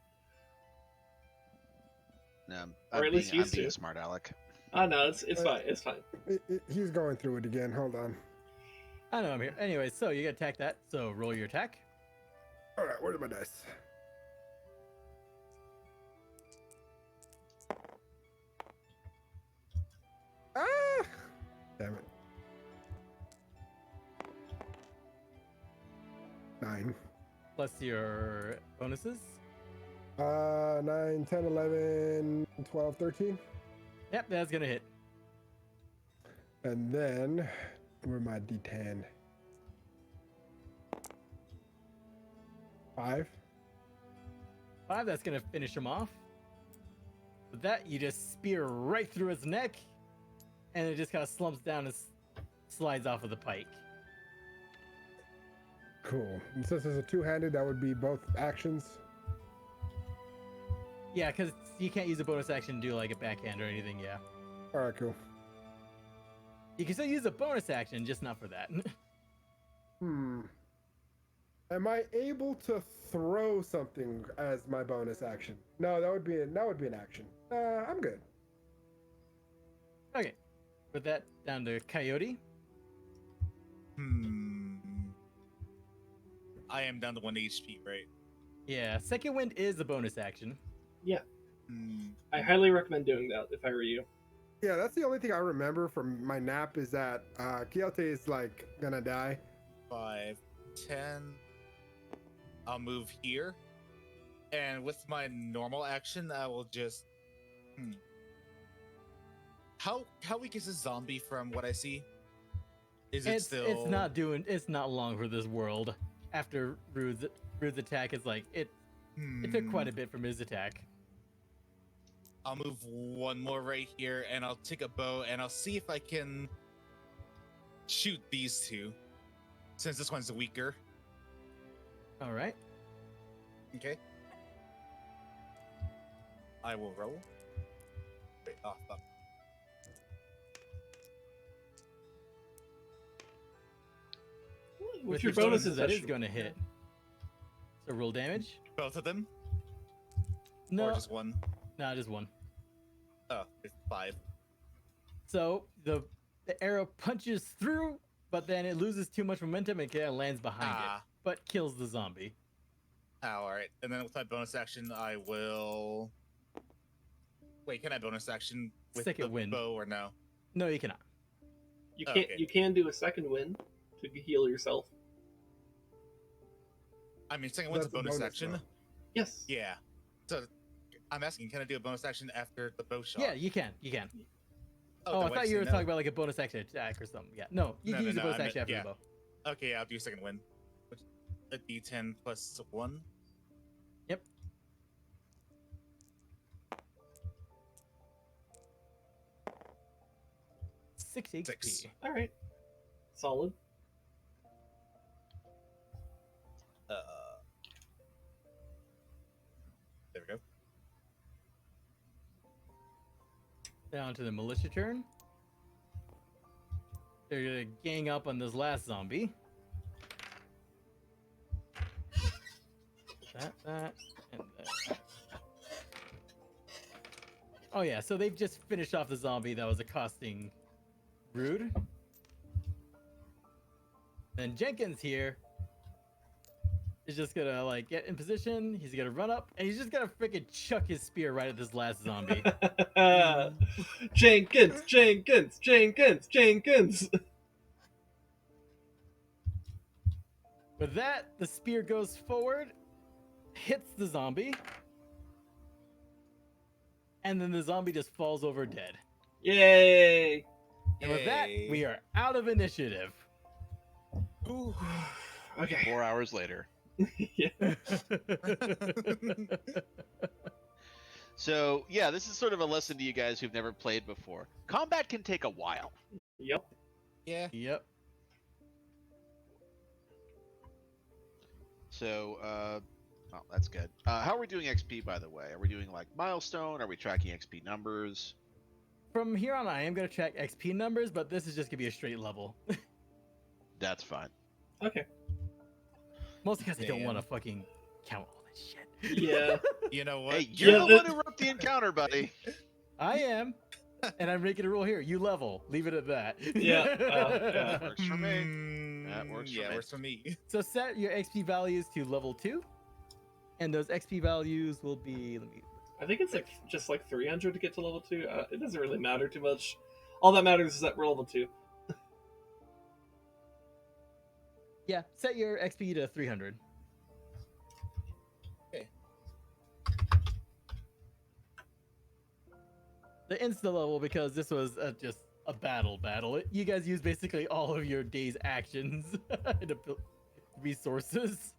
Or at least I'm used being to. a smart aleck. Oh no, it's fine. It's fine. He's going through it again. Hold on. I know I'm here. Anyway, so you gotta attack that. So roll your attack. All right, where's my dice? Ah! Damn it. 9. Plus your bonuses. 9, 10, 11, 12, 13. Yep, that's gonna hit. And then, where my D10? 5. 5, that's gonna finish him off. With that, you just spear right through his neck, and it just kind of slumps down and slides off of the pike. Cool. And since it's a two-handed, that would be both actions. Yeah, because you can't use a bonus action to do like a backhand or anything, yeah. All right, cool. You can still use a bonus action, just not for that. Am I able to throw something as my bonus action? No, that would be an action. I'm good. Okay. With that, down to Coyote. I am down to 1 HP, right? Yeah, Second Wind is a bonus action. Yeah, Hmm. I highly recommend doing that if I were you. Yeah, that's the only thing I remember from my nap is that Quixote is like gonna die. 5, 10. I'll move here. And with my normal action, I will just. How weak is this zombie from what I see? Is it still? It's not long for this world. After Rude's attack, it's like it took quite a bit from his attack. I'll move one more right here, and I'll take a bow, and I'll see if I can shoot these two, since this one's weaker. All right. Okay. I will roll. Wait, oh, fuck. With your bonuses, that that is should- going to hit. So roll damage. Both of them? No, Or just one? no, just one. Oh, it's 5. So the arrow punches through, but then it loses too much momentum and kind of lands behind it, but kills the zombie. Oh, alright. And then with my bonus action, I will... Wait, can I bonus action with Second the wind. bow or no? No, you cannot. You can't. Okay. You can do a second win to heal yourself. I mean, second one's a That's a bonus bonus, action. though. Yes. Yeah. So, I'm asking, can I do a bonus action after the bow shot? Yeah, you can. You can. Oh, Oh, then I why thought did you were say talking no? about like a bonus action attack or something. Yeah. No, you No, can no, use a no, bonus I action meant- after yeah. the bow. Okay, I'll do second win. Which, a d10 plus 1. Yep. Six HP. 6. All right. Solid. There we go. Down to the militia turn. They're gonna gang up on this last zombie. That, and that. Oh yeah, so they've just finished off the zombie that was accosting Rude. Then Jenkins here is just gonna like get in position. He's gonna run up and he's just gonna freaking chuck his spear right at this last zombie. Jenkins, Jenkins, Jenkins, Jenkins. With that, the spear goes forward, hits the zombie, and then the zombie just falls over dead. Yay! And with that, Yay. we are out of initiative. Ooh. Okay. 4 hours later. Yeah. So, yeah, this is sort of a lesson to you guys who've never played before. Combat can take a while. Yep. Yeah. Yep. So, oh, that's good. How are we doing XP, by the way? Are we doing, like, milestone? Are we tracking XP numbers? From here on, I am going to check XP numbers, but this is just going to be a straight level. That's fine. Okay. Mostly because I don't Damn. want to fucking count all that shit. Yeah. You know what? Hey, you're Yeah, the the- one who wrote the encounter, buddy. I am. And I'm making a rule here. You level. Leave it at that. Yeah, That works for me. That Mm, works for yeah, me. works for me. So set your XP values to level 2. And those XP values will be... Let me... I think it's like just like 300 to get to level 2. It doesn't really matter too much. All that matters is that we're level 2. Yeah, set your XP to 300. Okay. The insta level, because this was just a battle. You guys use basically all of your day's actions and resources.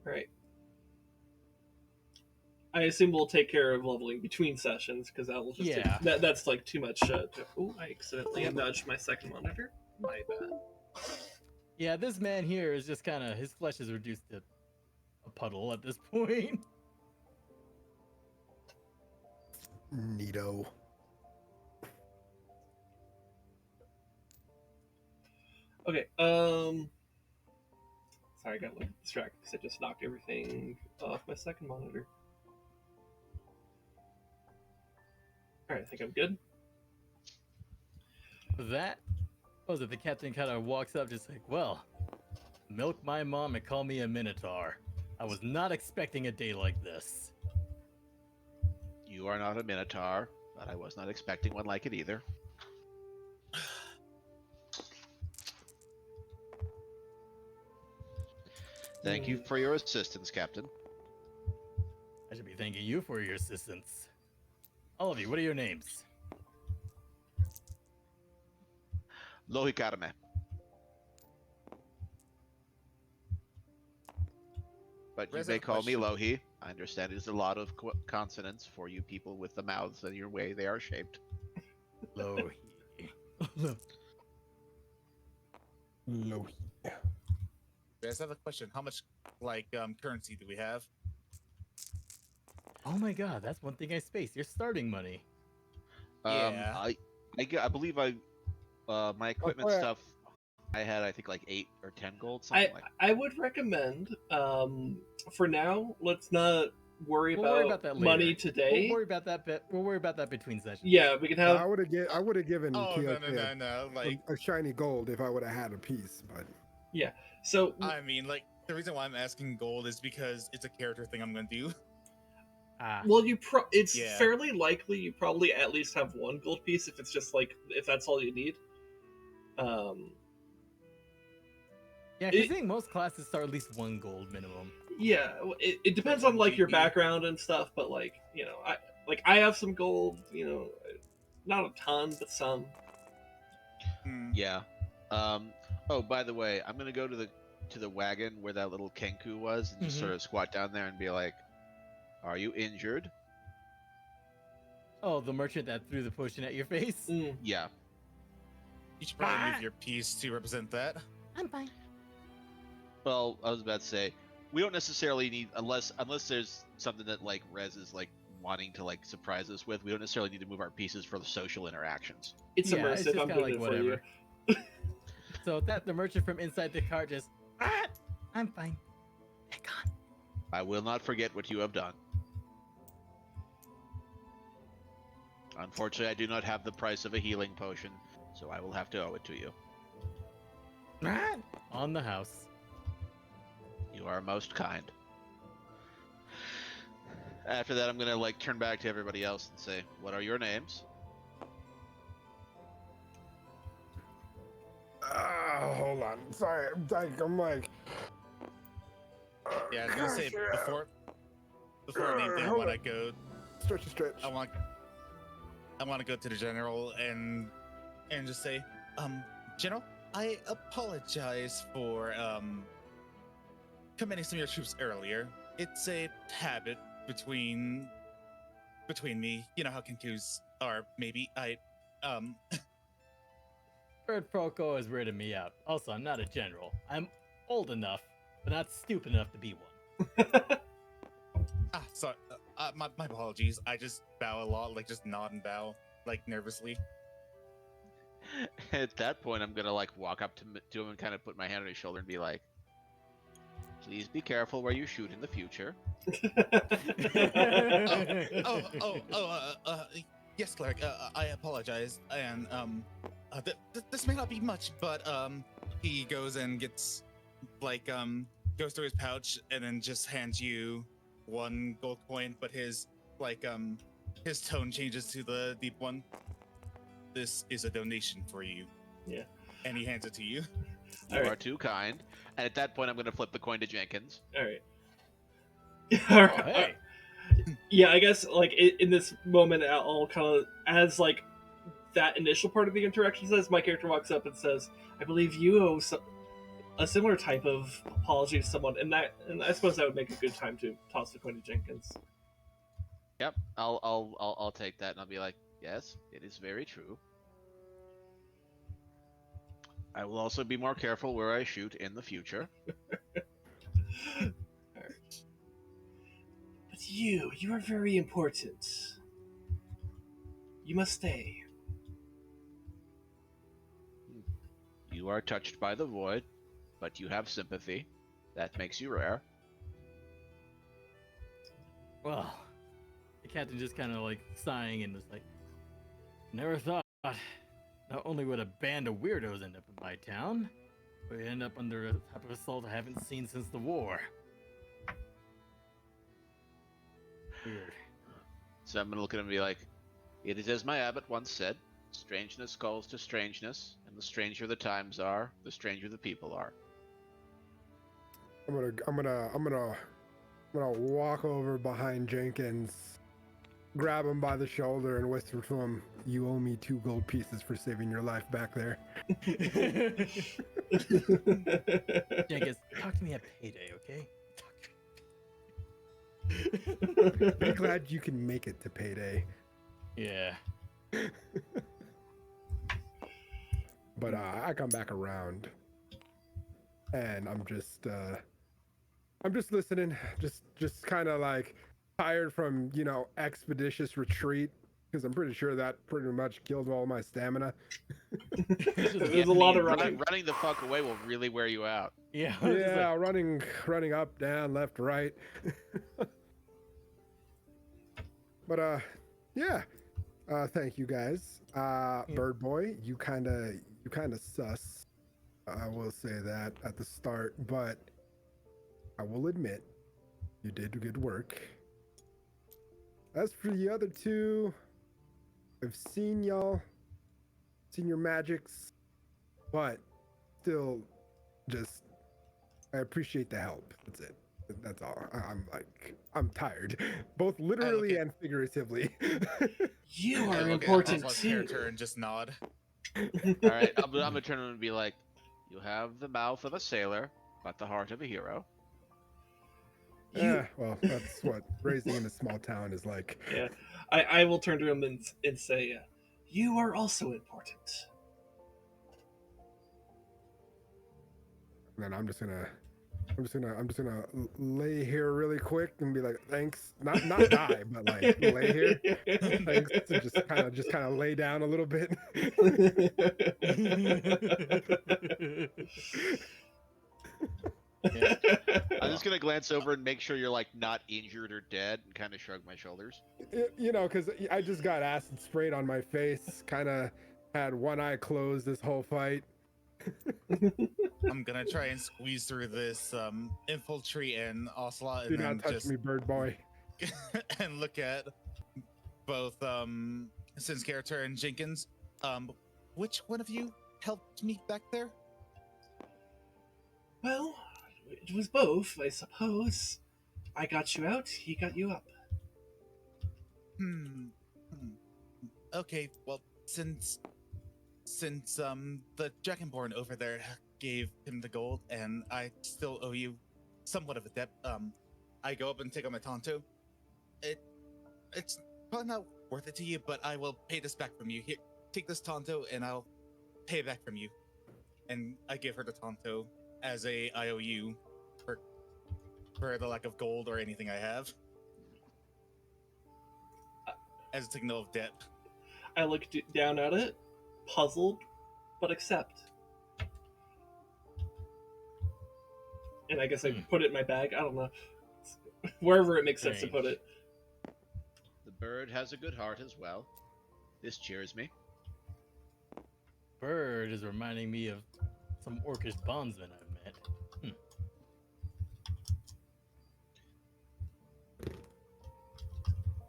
Right. I assume we'll take care of leveling between sessions because that will just Yeah. that's like too much. Oh, I accidentally nudged my second monitor. My bad. Yeah, this man here is just kind of, his flesh is reduced to a puddle at this point. Neato. Okay. Sorry, I got like distracted because I just knocked everything off my second monitor. All right, I think I'm good. That was it. The captain kind of walks up, just like, well, milk my mom and call me a minotaur. I was not expecting a day like this. You are not a minotaur, but I was not expecting one like it either. Thank you for your assistance, Captain. I should be thanking you for your assistance. All of you, what are your names? Lohikarame. But you Res, I may have a call me question. Lohi. I understand it is a lot of consonants for you people with the mouths and your way they are shaped. Lohi. Low. Guys, I have a question. How much like currency do we have? Oh my god, that's one thing I spaced. Your starting money. Yeah. I believe I my equipment yeah. stuff, I had I think like 8 or 10 gold, something like. I would recommend, for now, let's not worry We'll worry about about that money later. today. We'll worry about that bit. We'll worry about that between sessions. Yeah, we can have. I would have given Oh no Keoke no no no! Like a shiny gold if I would have had a piece, but Yeah. So I mean, like the reason why I'm asking gold is because it's a character thing I'm gonna do. Ah, well, it's Yeah. fairly likely you probably at least have one gold piece if it's just like if that's all you need. yeah, because I think most classes start at least 1 gold minimum. Yeah, it depends on like your background and stuff, but like I have some gold, not a ton, but some. Hmm. Yeah. Oh, by the way, I'm gonna go to the wagon where that little Kenku was, and just Mhm. sort of squat down there and be like, "Are you injured?" Oh, the merchant that threw the potion at your face. Mm. Yeah. You should probably move your piece to represent that. I'm fine. Well, I was about to say, we don't necessarily need unless there's something that like Rez is like wanting to like surprise us with. We don't necessarily need to move our pieces for the social interactions. It's Yeah, it's immersive. just I'm kinda doing like it for you. whatever. So that the merchant from inside the cart just, I'm fine. They're gone. I will not forget what you have done. Unfortunately, I do not have the price of a healing potion, so I will have to owe it to you. On the house. You are most kind. After that, I'm gonna like turn back to everybody else and say, "What are your names?" hold on. Sorry, I'm like. Yeah, I was gonna say before I leave, I want to go. Stretch. I want to go to the general and just say, General, I apologize for committing some of your troops earlier. It's a habit between me. You know how Kenkus are. Maybe Bird Proco has weirded me out. Also, I'm not a general. I'm old enough, but not stupid enough to be one. sorry. My apologies. I just bow a lot, like just nod and bow, like nervously. At that point, I'm gonna like walk up to him and kind of put my hand on his shoulder and be like, "Please be careful where you shoot in the future." Yes, cleric. I apologize, and this may not be much, but he goes and gets goes through his pouch and then just hands you 1 gold coin, but his tone changes to the deep one. This is a donation for you. Yeah. And he hands it to you. You are too kind. And at that point, I'm gonna flip the coin to Jenkins. All right. All right. Hey. Yeah, I guess like in this moment, I'll kind of as like that initial part of the interaction says, my character walks up and says, "I believe you owe a similar type of apology to someone," and I suppose that would make a good time to toss the coin to Jenkins. Yep, I'll take that, and I'll be like, "Yes, it is very true. I will also be more careful where I shoot in the future." But you are very important. You must stay. You are touched by the void, but you have sympathy. That makes you rare. Well, the captain just kind of like sighing and was like, never thought not only would a band of weirdos end up in my town, but we'd end up under a type of assault I haven't seen since the war. Weird. So I'm gonna look at him and be like, "It is as my abbot once said, strangeness calls to strangeness, and the stranger the times are, the stranger the people are." I'm gonna walk over behind Jenkins, grab him by the shoulder, and whisper to him, "You owe me 2 gold pieces for saving your life back there." Jenkins, talk to me at payday, okay? Be glad you can make it to payday. Yeah. But I come back around, and I'm just listening, just kind of like tired from expeditious retreat, because I'm pretty sure that pretty much killed all my stamina. There's a lot of running. Running the fuck away will really wear you out. Yeah. Yeah, running up, down, left, right. But yeah. Thank you guys. Bird Boy, you kind of sus. I will say that at the start, but I will admit you did good work. As for the other two, I've seen y'all, seen your magics, but still, just I appreciate the help. That's it. That's all. I'm tired, both literally and figuratively. You I are look at important Oswald's too. character and just nod. All right, I'm gonna turn around and be like, "You have the mouth of a sailor, but the heart of a hero." Yeah, well, that's what raising in a small town is like. Yeah, I will turn to him and say, "You are also important." And then I'm just gonna lay here really quick and be like, thanks, not die, but like lay here, thanks, and just kind of lay down a little bit. Yeah. I'm just gonna glance over and make sure you're like not injured or dead, and kind of shrug my shoulders. You know, because I just got acid sprayed on my face, kind of had one eye closed this whole fight. I'm gonna try and squeeze through this infiltrate and Ocelot, Do and not then touch just me, bird boy. and look at both Sin's character and Jenkins. Which one of you helped me back there? Well, it was both, I suppose. I got you out, he got you up. Hmm. Okay, well, since the Dragonborn over there gave him the gold, and I still owe you somewhat of a debt, I go up and take out my Tonto. It's probably not worth it to you, but I will pay this back from you. Here, take this Tonto, and I'll pay it back from you. And I give her the Tonto as a IOU for the lack of gold or anything I have, as a signal of debt. I look down at it, puzzled, but accept. And I guess I put it in my bag. I don't know. Wherever it makes sense to put it. The bird has a good heart as well. This cheers me. Bird is reminding me of some orcish bondsmen I've met.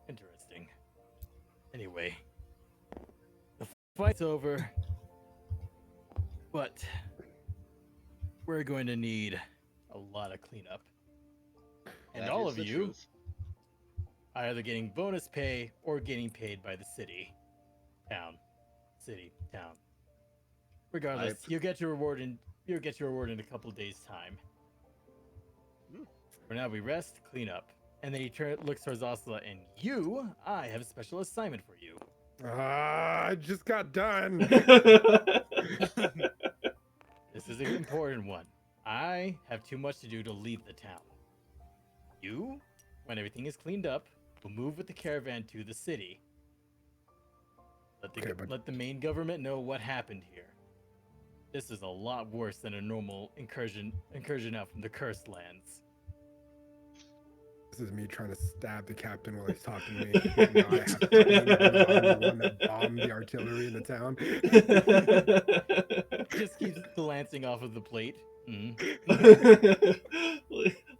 Interesting. Anyway, the fight's over, but we're going to need a lot of cleanup. And That all is of the you truth. are either getting bonus pay or getting paid by the city, town. Regardless, you'll get your reward in a couple of days' time. For now, we rest, clean up, and then he looks towards Ocelot, and I have a special assignment for you. I just got done. This is an important one. I have too much to do to leave the town. You, when everything is cleaned up, will move with the caravan to the city. Let the main government know what happened here. This is a lot worse than a normal incursion out from the cursed lands. This is me trying to stab the captain while he's talking to me. Now I have to clean him. I'm the one that bombed the artillery in the town. Just keeps glancing off of the plate.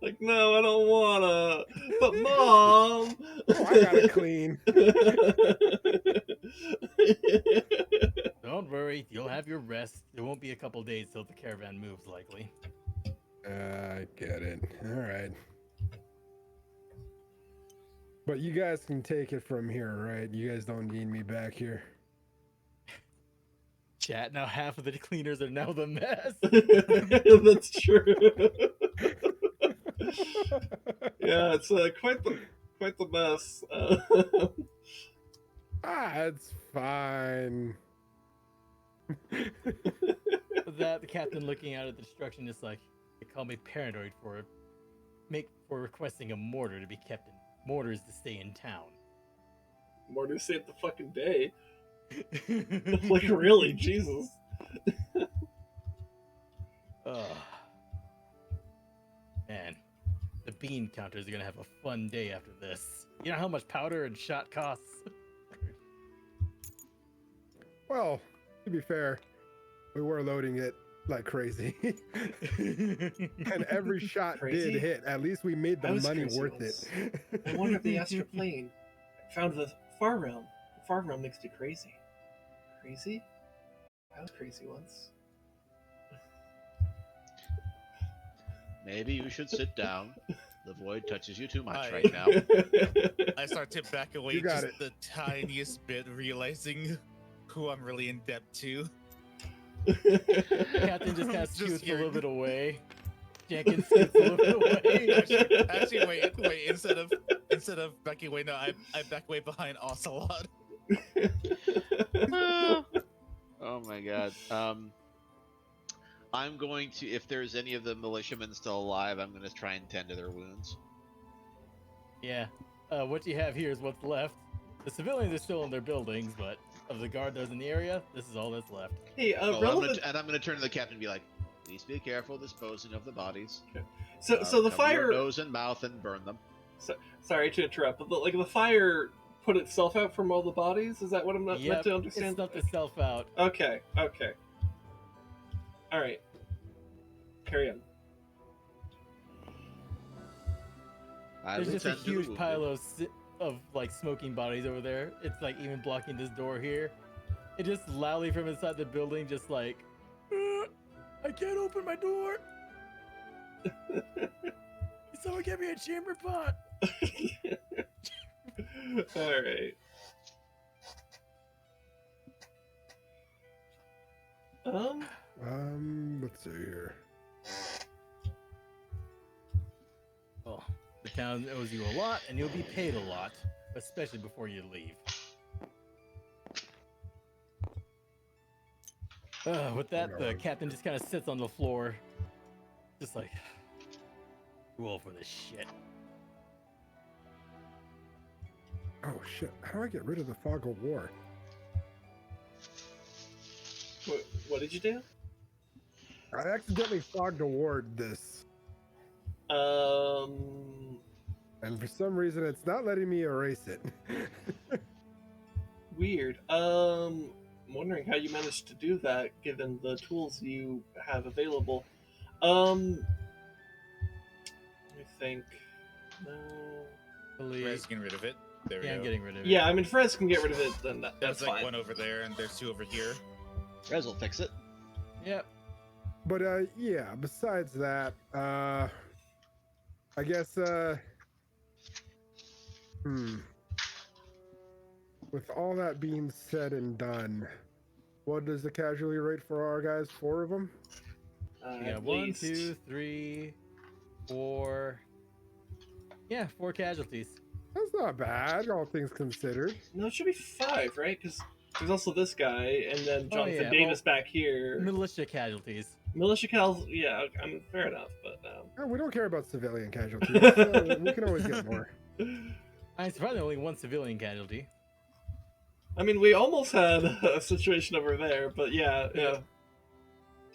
Like, no, I don't wanna. But Mom! Oh, I gotta clean. Don't worry, you'll have your rest. It won't be a couple days till the caravan moves, likely. I get it. All right. But you guys can take it from here, right? You guys don't need me back here. Chat, now half of the cleaners are now the mess. That's true. Yeah, it's quite the mess. It's fine. The captain looking out at the destruction is like, they call me paranoid for requesting a mortar to be kept in mortars to stay in town. Mortar saved the fucking day. Like, really, Jesus. Ugh. Man, the bean counters are gonna have a fun day after this. You know how much powder and shot costs? Well, to be fair, we were loading it like crazy. And every shot Crazy? did hit. At least we made the I was money crazy worth once. it. I wonder if the astral plane found the far realm. The far realm makes you crazy. Crazy? I was crazy once. Maybe you should sit down. The void touches you too much I- right now. I start to back away You got just it. the tiniest bit, realizing who I'm really in debt to. Captain just kind of Just scoots a hearing- little bit away. Jenkins scoots a little bit away. Actually, wait. Instead of backing away, no, I back away behind Ocelot. Oh my god. I'm going to, if there's any of the militiamen still alive, I'm going to try and tend to their wounds. Yeah. What you have here is what's left. The civilians are still in their buildings, but of the guard that's in the area, this is all that's left. Hey, Oh, relevant. I'm going to turn to the captain and be like, please be careful disposing of the bodies. So the Cover fire. your nose and mouth and burn them. Sorry to interrupt, but the fire put itself out from all the bodies. Is that what I'm not meant Yep, to understand? it's snuffed itself out. Okay. All right. Carry on. I There's will just a tend to the huge wounded. pile of like smoking bodies over there. It's like even blocking this door here. It just loudly from inside the building, just like, I can't open my door. Someone get me a chamber pot. All right. Let's see here. Well, the town owes you a lot, and you'll be paid a lot, especially before you leave. With that, the captain just kind of sits on the floor, just like, too old for this shit. Oh shit! How do I get rid of the fog of war? What did you do? I accidentally fogged award this, and for some reason it's not letting me erase it. Weird. I'm wondering how you managed to do that, given the tools you have available. Let me think. No. Rez getting rid of it. There we Yeah, go. I'm getting rid of it. Yeah, I mean, Frez can get rid of it. Then that's There's like fine. one over there, and there's two over here. Rez will fix it. Yep. But yeah. Besides that, I guess with all that being said and done, what is the casualty rate for our guys? 4 of them? We got At 1, least. 2, 3, 4. Yeah, 4 casualties. That's not bad, all things considered. No, it should be 5, right? Because there's also this guy, and then Oh, Jonathan yeah, Davis back here. Militia casualties. Militia Cal's, yeah, I mean, fair enough, but No, we don't care about civilian casualties. We can always get more. I'm surprised only 1 civilian casualty. I mean, we almost had a situation over there, but yeah.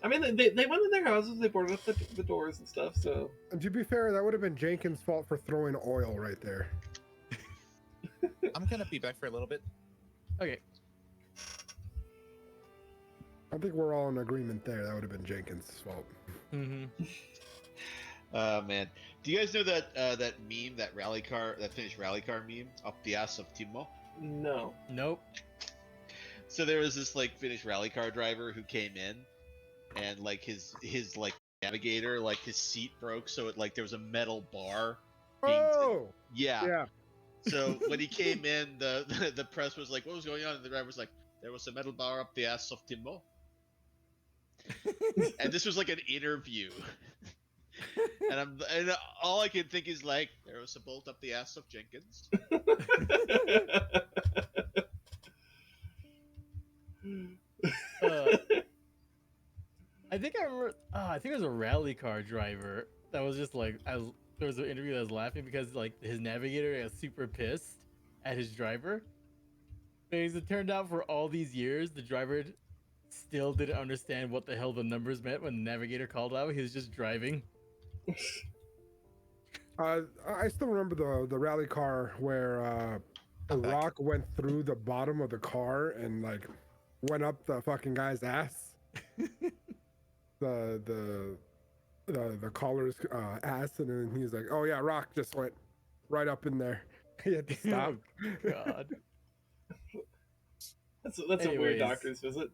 I mean, they went in their houses, they boarded up the doors and stuff, so. And to be fair, that would have been Jenkins' fault for throwing oil right there. I'm gonna be back for a little bit. Okay. I think we're all in agreement there. That would have been Jenkins' fault. Mm-hmm. Oh man, do you guys know that that meme, that Finnish rally car meme, up the ass of Timo? No. Nope. So there was this like Finnish rally car driver who came in, and like his like navigator, like his seat broke, so it like there was a metal bar. Oh! Yeah. Yeah. So when he came in, the press was like, "What was going on?" And the driver was like, "There was a metal bar up the ass of Timo." And this was like an interview. And all I can think is like, there was a bolt up the ass of Jenkins. I think I remember. I think it was a rally car driver that was just like, there was an interview that was laughing because like his navigator got super pissed at his driver, Because it turned out for all these years, the driver still didn't understand what the hell the numbers meant when the navigator called out. He was just driving. I still remember the rally car where a I'm back. rock went through the bottom of the car and like went up the fucking guy's ass. the caller's ass, and then he's like, "Oh yeah, rock just went right up in there." He had to stop. Oh, God. That's a weird Anyways. doctor's visit.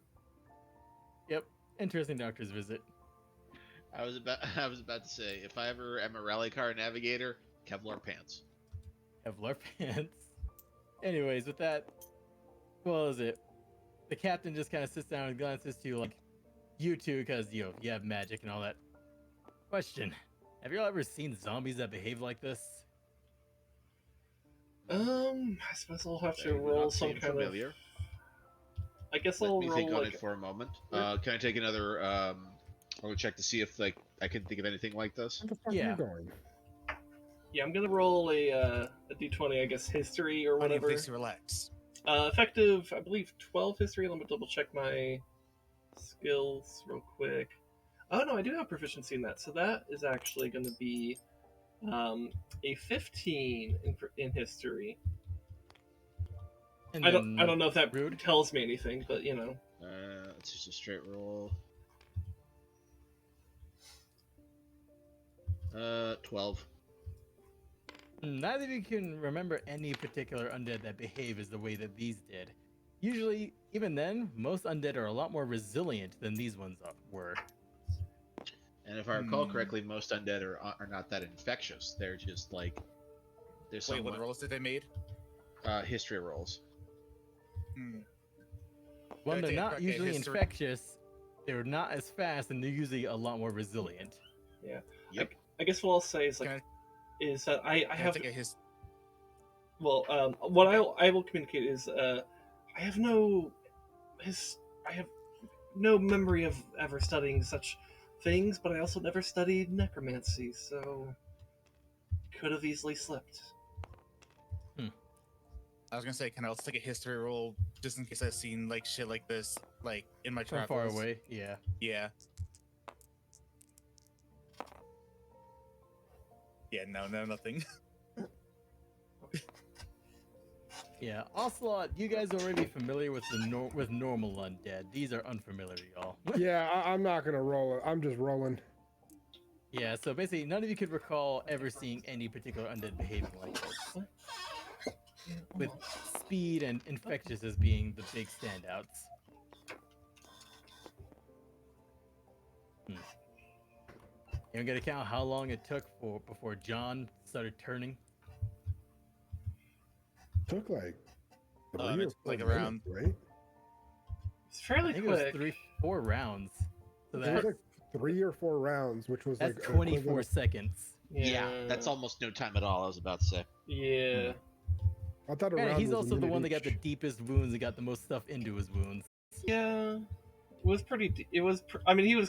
Yep. Interesting doctor's visit. I was about to say, if I ever am a rally car navigator, Kevlar pants. Kevlar pants. Anyways, with that, what was it? The captain just kind of sits down and glances to like you two because you have magic and all that. Question: have you all ever seen zombies that behave like this? I suppose I'll have to They do roll not some seem kind familiar. of. I guess Let I'll me roll think on like it for a moment. Where- Can I take another? I'll check to see if like I can think of anything like this. Where the fuck are Yeah. you going? yeah, I'm gonna roll a d20, I guess, history or How do you whatever. please relax? Effective, I believe, 12 history. Let me double check my skills real quick. Oh no, I do have proficiency in that, so that is actually going to be a 15 in history. And I don't know if that rude. tells me anything, but you know. It's just a straight roll. 12. Neither of you can remember any particular undead that behave as the way that these did. Usually, even then, most undead are a lot more resilient than these ones were. And if I recall correctly, most undead are not that infectious. They're just like there's Wait, some what rolls did they made? history rolls. When Can I they're take a not crack at usually history? infectious, they're not as fast, and they're usually a lot more resilient. Yeah. Yep. I guess what I'll say is Can is that I Can I have take a his? well what I will communicate is I have no memory of ever studying such things, but I also never studied necromancy, so could have easily slipped. I was gonna say, can I also take a history roll just in case I've seen like shit like this, like in my From travels? far away, yeah. Yeah. Yeah. No. Nothing. Yeah, Ocelot, you guys are already familiar with the with normal undead. These are unfamiliar, y'all. Yeah, I'm not gonna roll it. I'm just rolling. Yeah, so basically, none of you could recall ever seeing any particular undead behaving like this. With speed and infectious as being the big standouts. You gonna count how long it took before John started turning? Took like three or It's like four around- minutes, right? It's fairly I think it was quick. 4 rounds. So It was that's like 3 or 4 rounds, which was that's like 24 equivalent- seconds. That's almost no time at all. I was about to say. Yeah. I thought a Granted, round he's was a also the minute one that got the each. deepest wounds and got the most stuff into his wounds. Yeah. It was pretty. It was. I mean, he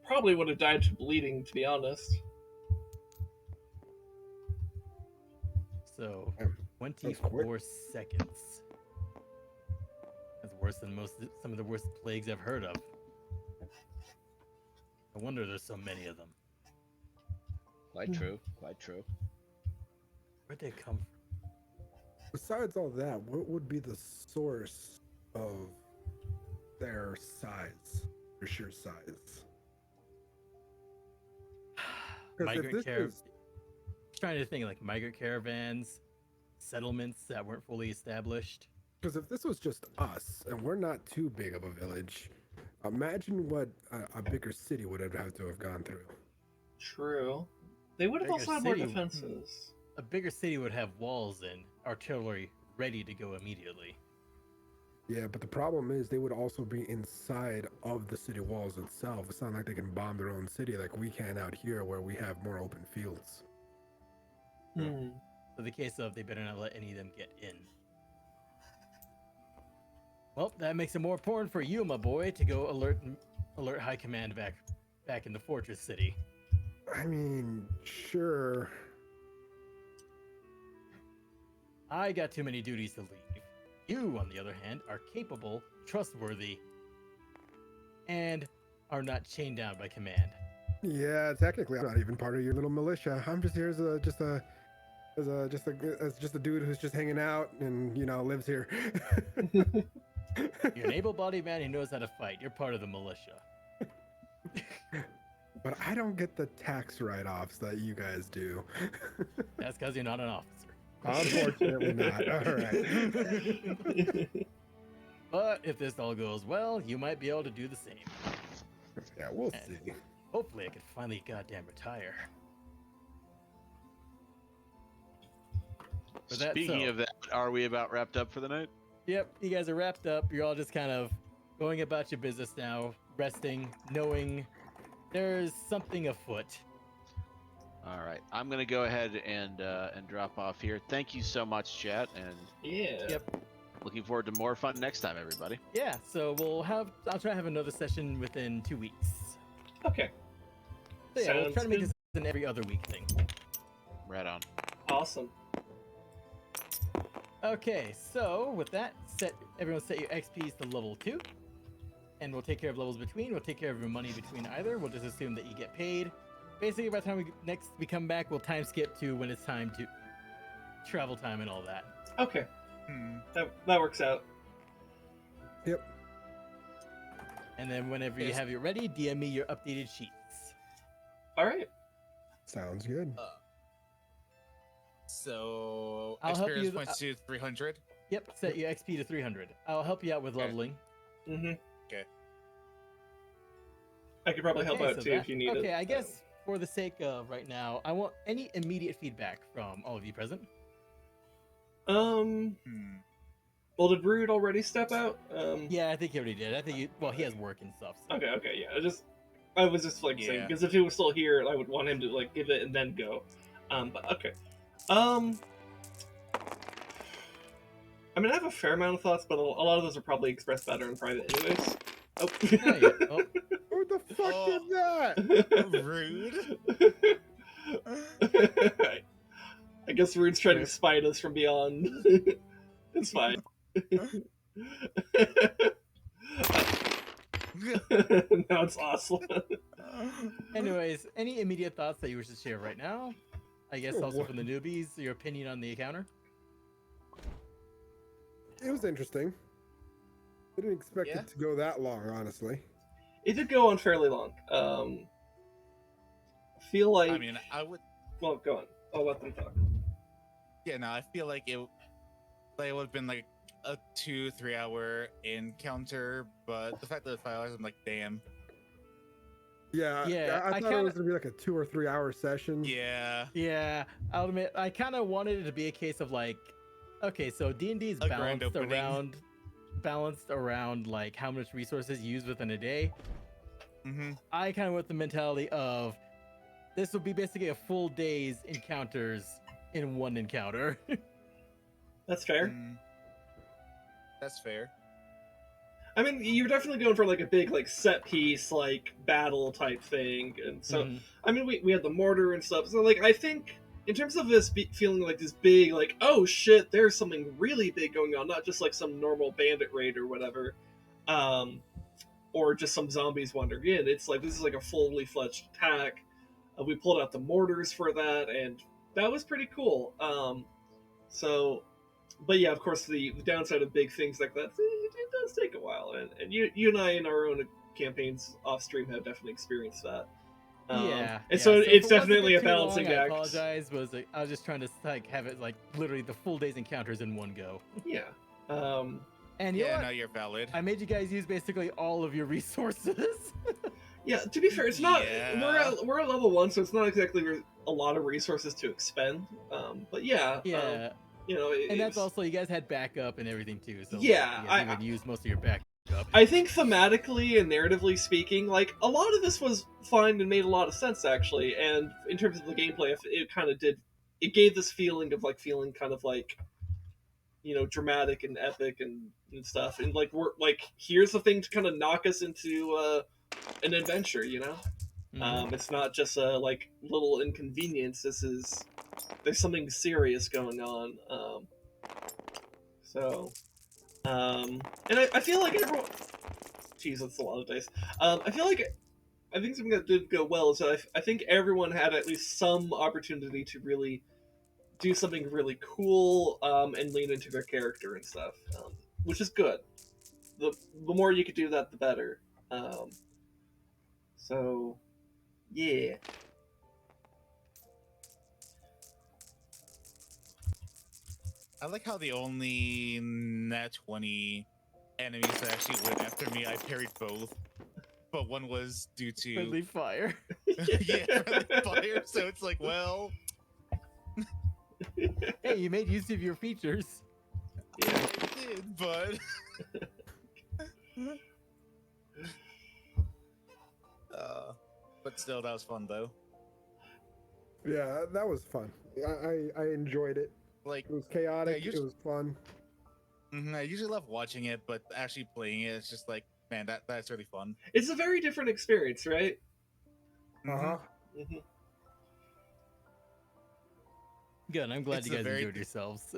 probably would have died to bleeding, to be honest. So Damn, that's quick. 24 seconds. That's worse than some of the worst plagues I've heard of. No wonder there's so many of them. Quite true. Quite true. Where'd they come from? Besides all that, what would be the source of their size, their sheer size? Because if this is Trying to think like migrant caravans, settlements that weren't fully established. Because if this was just us, and we're not too big of a village, imagine what a bigger city would have had to have gone through. True. They would have Bigger also had more city- defenses. A bigger city would have walls and artillery ready to go immediately. Yeah, but the problem is they would also be inside of the city walls itself. It's not like they can bomb their own city like we can out here where we have more open fields. Hmm. So the case of they better not let any of them get in. Well, that makes it more important for you, my boy, to go alert high command back in the fortress city. I mean, sure. I got too many duties to leave. You, on the other hand, are capable, trustworthy, and are not chained down by command. Yeah, technically, I'm not even part of your little militia. I'm just here as just a dude who's just hanging out and lives here. You're an able-bodied man who knows how to fight. You're part of the militia. But I don't get the tax write-offs that you guys do. That's because you're not an officer. Unfortunately not. All right. But if this all goes well, you might be able to do the same. Yeah, we'll And see. hopefully I can finally goddamn retire. But that's Speaking so. of that, are we about wrapped up for the night? Yep, you guys are wrapped up. You're all just kind of going about your business now, resting, knowing there's something afoot. All right, I'm gonna go ahead and drop off here. Thank you so much, chat, and Yeah. Yep. looking forward to more fun next time, everybody. Yeah, so I'll try to have another session within 2 weeks. Okay. So yeah, we'll Sounds try to make good. this an every other week thing. Right on. Awesome. Okay, so with that, everyone set your XPs to level 2. And we'll take care of levels between. We'll take care of your money between either. We'll just assume that you get paid. Basically, by the time we come back, we'll time skip to when it's time to travel time and all that. Okay. Hmm. That works out. Yep. And then whenever you Yes. have it ready, DM me your updated sheets. All right. Sounds good. So I'll help experience you- points to 300. Yep, set your XP to 300. I'll help you out with Okay. leveling. Mm-hmm. Okay. I could probably help Okay, out so too if you need it. Okay, I guess for the sake of right now, I want any immediate feedback from all of you present. Hmm. Well, did Rude already step out? Yeah, I think he already did. I think he has work and stuff. So. Okay. Yeah. I was just like saying Yeah. because if he was still here, I would want him to like give it and then go. But okay. I mean, I have a fair amount of thoughts, but a lot of those are probably expressed better in private, anyways. Oh. Oh, What the fuck Oh. is that? Rude. I guess Rude's trying to spite us from beyond. It's fine. Now it's Ocelot. anyways, any immediate thoughts that you wish to share right now? I guess Oh, also what- from the newbies, your opinion on the encounter. It was interesting. I didn't expect Yeah? it to go that long, honestly. It did go on fairly long. Feel like. I mean, I would. Well, go on. I'll let them talk. Yeah, no, I feel like it would have been like a 2-3 hour encounter, but the fact that it's 5 hours, I'm like, damn. Yeah, Yeah, I I thought it kinda- was gonna be like a 2 or 3 hour session. Yeah. Yeah, I'll admit, I kind of wanted it to be a case of like, okay, so D&D is A grand balanced around like how much resources you use within a day. Mm-hmm. I kind of went with the mentality of this will be basically a full day's encounters in one encounter. That's fair. That's fair. I mean, you're definitely going for like a big like set piece like battle type thing, and so Mhm. I mean we had the mortar and stuff. So like I think in terms of this feeling like this big like oh shit, there's something really big going on, not just like some normal bandit raid or whatever, or just some zombies wandering in. It's like this is like a fully fledged attack. We pulled out the mortars for that, and that was pretty cool. So. But yeah, of course, the downside of big things like that, it does take a while, and you and I in our own campaigns off stream have definitely experienced that. And so if it it's was definitely bit a too balancing long, I act. apologize. I was just trying to like have it like literally the full day's encounters in one go. Yeah. And you know Yeah, what? no, you're valid. I made you guys use basically all of your resources. Yeah. To be fair, it's not. Yeah. We're at level 1, so it's not exactly a lot of resources to expend. But yeah. Yeah, You know, and that's also you guys had backup and everything too. So Yeah, like, you guys even used most of your backup. I think thematically and narratively speaking, like a lot of this was fine and made a lot of sense actually. And in terms of the gameplay, it kind of did. It gave this feeling of like feeling kind of like, you know, dramatic and epic and stuff. And like we're like here's the thing to kind of knock us into an adventure. You know, Mhm. it's not just a like little inconvenience. There's something serious going on. So And I feel like everyone. Jeez, that's a lot of dice. I feel like I think something that did go well is that I think everyone had at least some opportunity to really do something really cool and lean into their character and stuff, which is good. The more you could do that, the better. So, yeah. I like how the only nat 20 enemies that actually went after me, I parried both. But one was due to Friendly fire. yeah, friendly fire. So it's like, well, Hey, you made use of your features. yeah, it did, but but still, that was fun though. Yeah, that was fun. I enjoyed it. Like, It was chaotic. Yeah, It was fun. I usually love watching it, but actually playing it, it's just like, man, that's really fun. It's a very different experience, right? Uh-huh. Mm-hmm. Good. I'm glad It's you a guys very- enjoyed yourselves.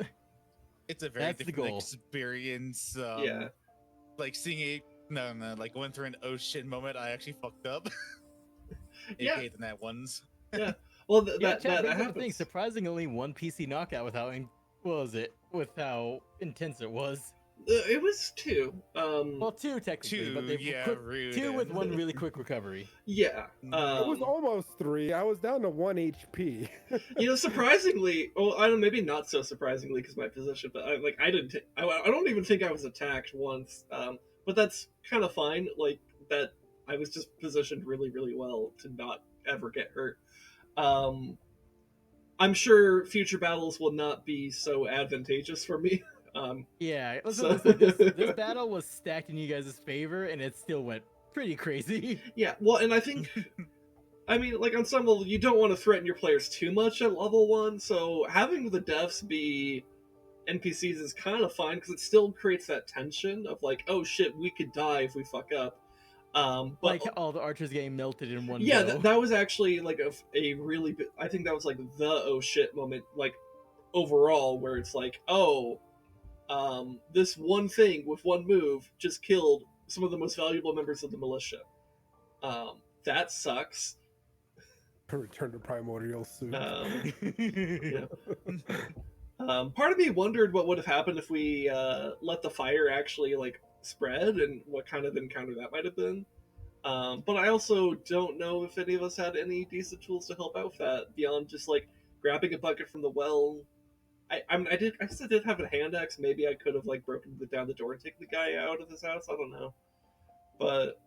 It's a very That's the different goal. experience. Yeah. Like seeing a no, like going through an oh shit moment, I actually fucked up. Yeah. AKA the nat ones. Well, Yeah, that chat brings up the happens. thing. Surprisingly, one PC knockout with with how intense it was. It was 2. Well, two technically, Two, but they yeah, rude. two with and- one really quick recovery. Yeah. It was almost 3. I was down to 1 HP. Surprisingly, well, I don't. Maybe not so surprisingly because my position, but I didn't. I don't even think I was attacked once. But that's kind of fine. Like that, I was just positioned really, really well to not ever get hurt. I'm sure future battles will not be so advantageous for me. Yeah, So- listen, this battle was stacked in you guys' favor, and it still went pretty crazy. Yeah, well, and I think, I mean, like on some level, you don't want to threaten your players too much at level 1, so having the devs be NPCs is kind of fine because it still creates that tension of like, oh shit, we could die if we fuck up. But Like all the archers getting melted in one yeah, go. that was actually like a really, I think that was like the oh shit moment, like overall, where it's like, oh, this one thing with one move just killed some of the most valuable members of the militia. That sucks. Return to primordial soup. Yeah. Part of me wondered what would have happened if we let the fire actually like spread and what kind of encounter that might have been. But I also don't know if any of us had any decent tools to help out with that beyond just like grabbing a bucket from the well. I guess I did have a hand axe. Maybe I could have like broken down the door and taken the guy out of his house. I don't know, but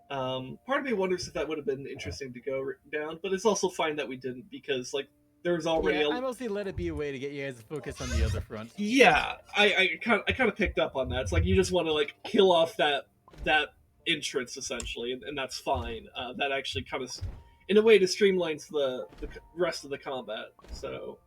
part of me wonders if that would have been interesting to go down. But it's also fine that we didn't because like there was already. Yeah, I mostly let it be a way to get you guys to focus on the other front. Yeah, I kind of picked up on that. It's like you just want to like kill off that entrance essentially, and that's fine. That actually kind of, in a way, to streamlines the rest of the combat. So.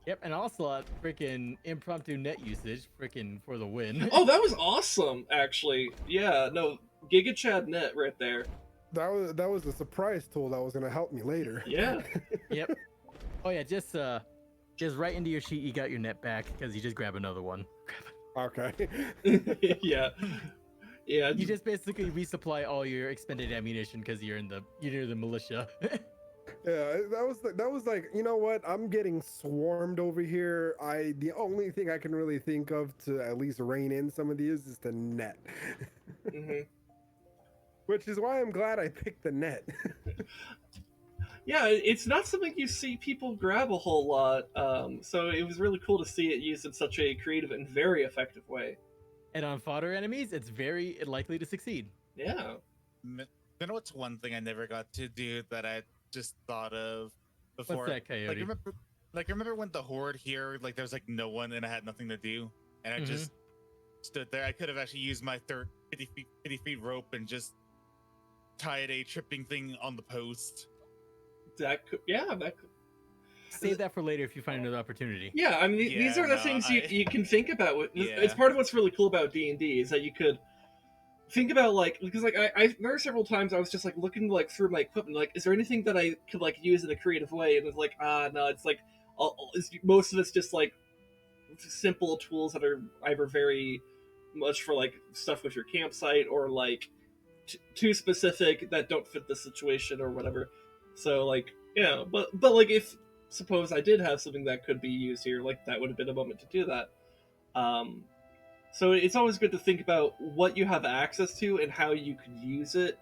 Yep, and Ocelot, freaking impromptu net usage, freaking for the win. Oh, that was awesome, actually. Yeah, no, Giga Chad Net right there. That was a surprise tool that was going to help me later. Yeah. Yep. Oh yeah, just right into your sheet. You got your net back because you just grab another one. Okay. Yeah. Yeah. You just basically resupply all your expended ammunition because you're near the militia. Yeah, that was like, you know what? I'm getting swarmed over here. The only thing I can really think of to at least rein in some of these is the net. Mhm. Which is why I'm glad I picked the net. Yeah, it's not something you see people grab a whole lot. So it was really cool to see it used in such a creative and very effective way. And on fodder enemies, it's very likely to succeed. Yeah. You know what's one thing I never got to do that I just thought of before? What's that, Coyote? Remember when the horde here, like there was like no one and I had nothing to do, and I just stood there. I could have actually used my 50 feet rope and just tied a tripping thing on the post. That could. Save that for later if you find another opportunity. Yeah, I mean, these Yeah, are the no, things I- you can think about. Yeah. It's part of what's really cool about D&D is that you could think about like, because like I there are several times I was just like looking like through my equipment, like is there anything that I could like use in a creative way, and it's like no, it's like most of it's just like simple tools that are either very much for like stuff with your campsite or like too specific that don't fit the situation or whatever. So like yeah, but like if suppose I did have something that could be used here, like that would have been a moment to do that. So it's always good to think about what you have access to and how you could use it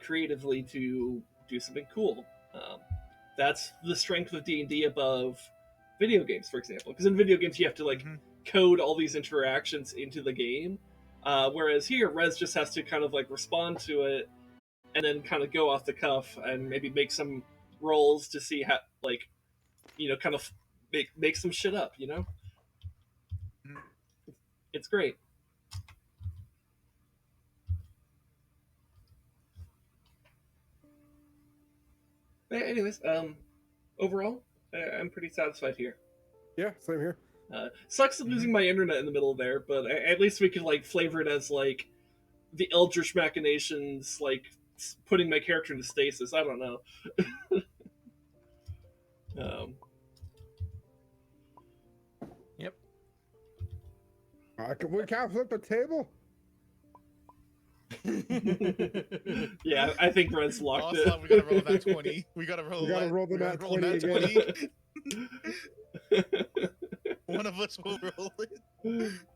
creatively to do something cool. That's the strength of D&D above video games, for example. Because in video games, you have to like code all these interactions into the game, whereas here, Rez just has to kind of like respond to it and then kind of go off the cuff and maybe make some rolls to see how, like, you know, kind of make some shit up. You know, it's great. But anyways, overall, I'm pretty satisfied here. Yeah, same here. Sucks losing my internet in the middle there, but at least we can like flavor it as like the Eldritch machinations, like putting my character into stasis. I don't know. Yep. We can't flip the table. Yeah, I think Red's locked Also, we gotta roll that 20. We gotta roll the nat 20 again. One of us will roll it.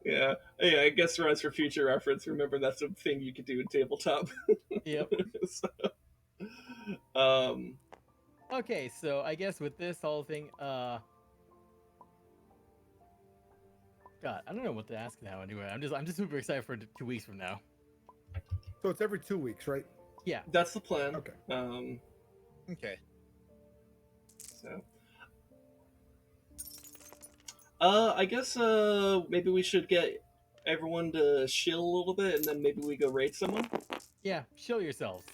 Yeah. I guess Red's for future reference. Remember, that's a thing you could do in tabletop. Yep. So, Okay, so I guess with this whole thing, God, I don't know what to ask now. Anyway, I'm just super excited for 2 weeks from now. So it's every 2 weeks, right? Yeah. that's the plan. Okay. Okay. So, I guess maybe we should get everyone to chill a little bit, and then maybe we go raid someone. Yeah. Show yourselves.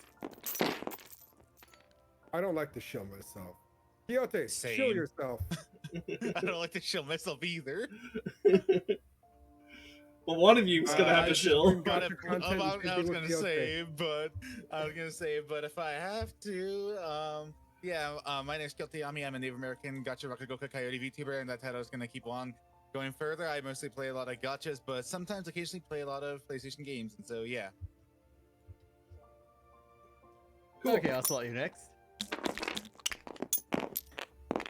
I don't like to show myself. Quixote, show Same. yourself. I don't like to show myself either. Well, one of you's gonna have I to just chill. bring Gotcha content and I was keeping with gonna Quixote. say, but if I have to, my name's Kiltiami. I'm a Native American Gacha Rakugoka Coyote VTuber, and that's how I was gonna keep on going further. I mostly play a lot of gachas, but sometimes occasionally play a lot of PlayStation games, and so yeah. Cool. Okay, Ocelot, you're next.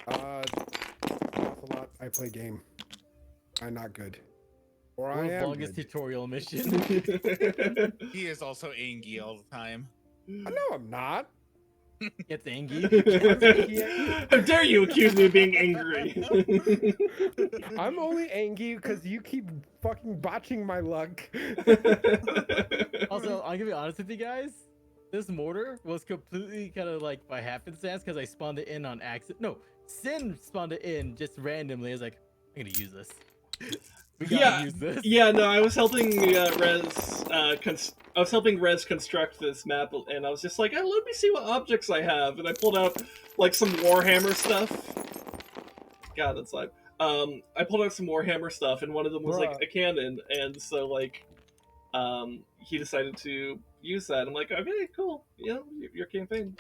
Ocelot, I play game. I'm not good. Or I World's am longest good. tutorial mission. He is also angry all the time. No, I'm not. Gets angry. How dare you accuse me of being angry? I'm only angry because you keep fucking botching my luck. Also, I'm gonna be honest with you guys. This mortar was completely kind of like by happenstance because I spawned it in on accident. No, Sin spawned it in just randomly. I was like, I'm gonna use this. We gotta use this. Yeah, no, I was helping Rez. I was helping Rez construct this map, and I was just like, let me see what objects I have, and I pulled out like some Warhammer stuff. God, that's live. I pulled out some Warhammer stuff, and one of them was like a cannon, and so like, he decided to use that. I'm like, okay, cool. You know, your campaign.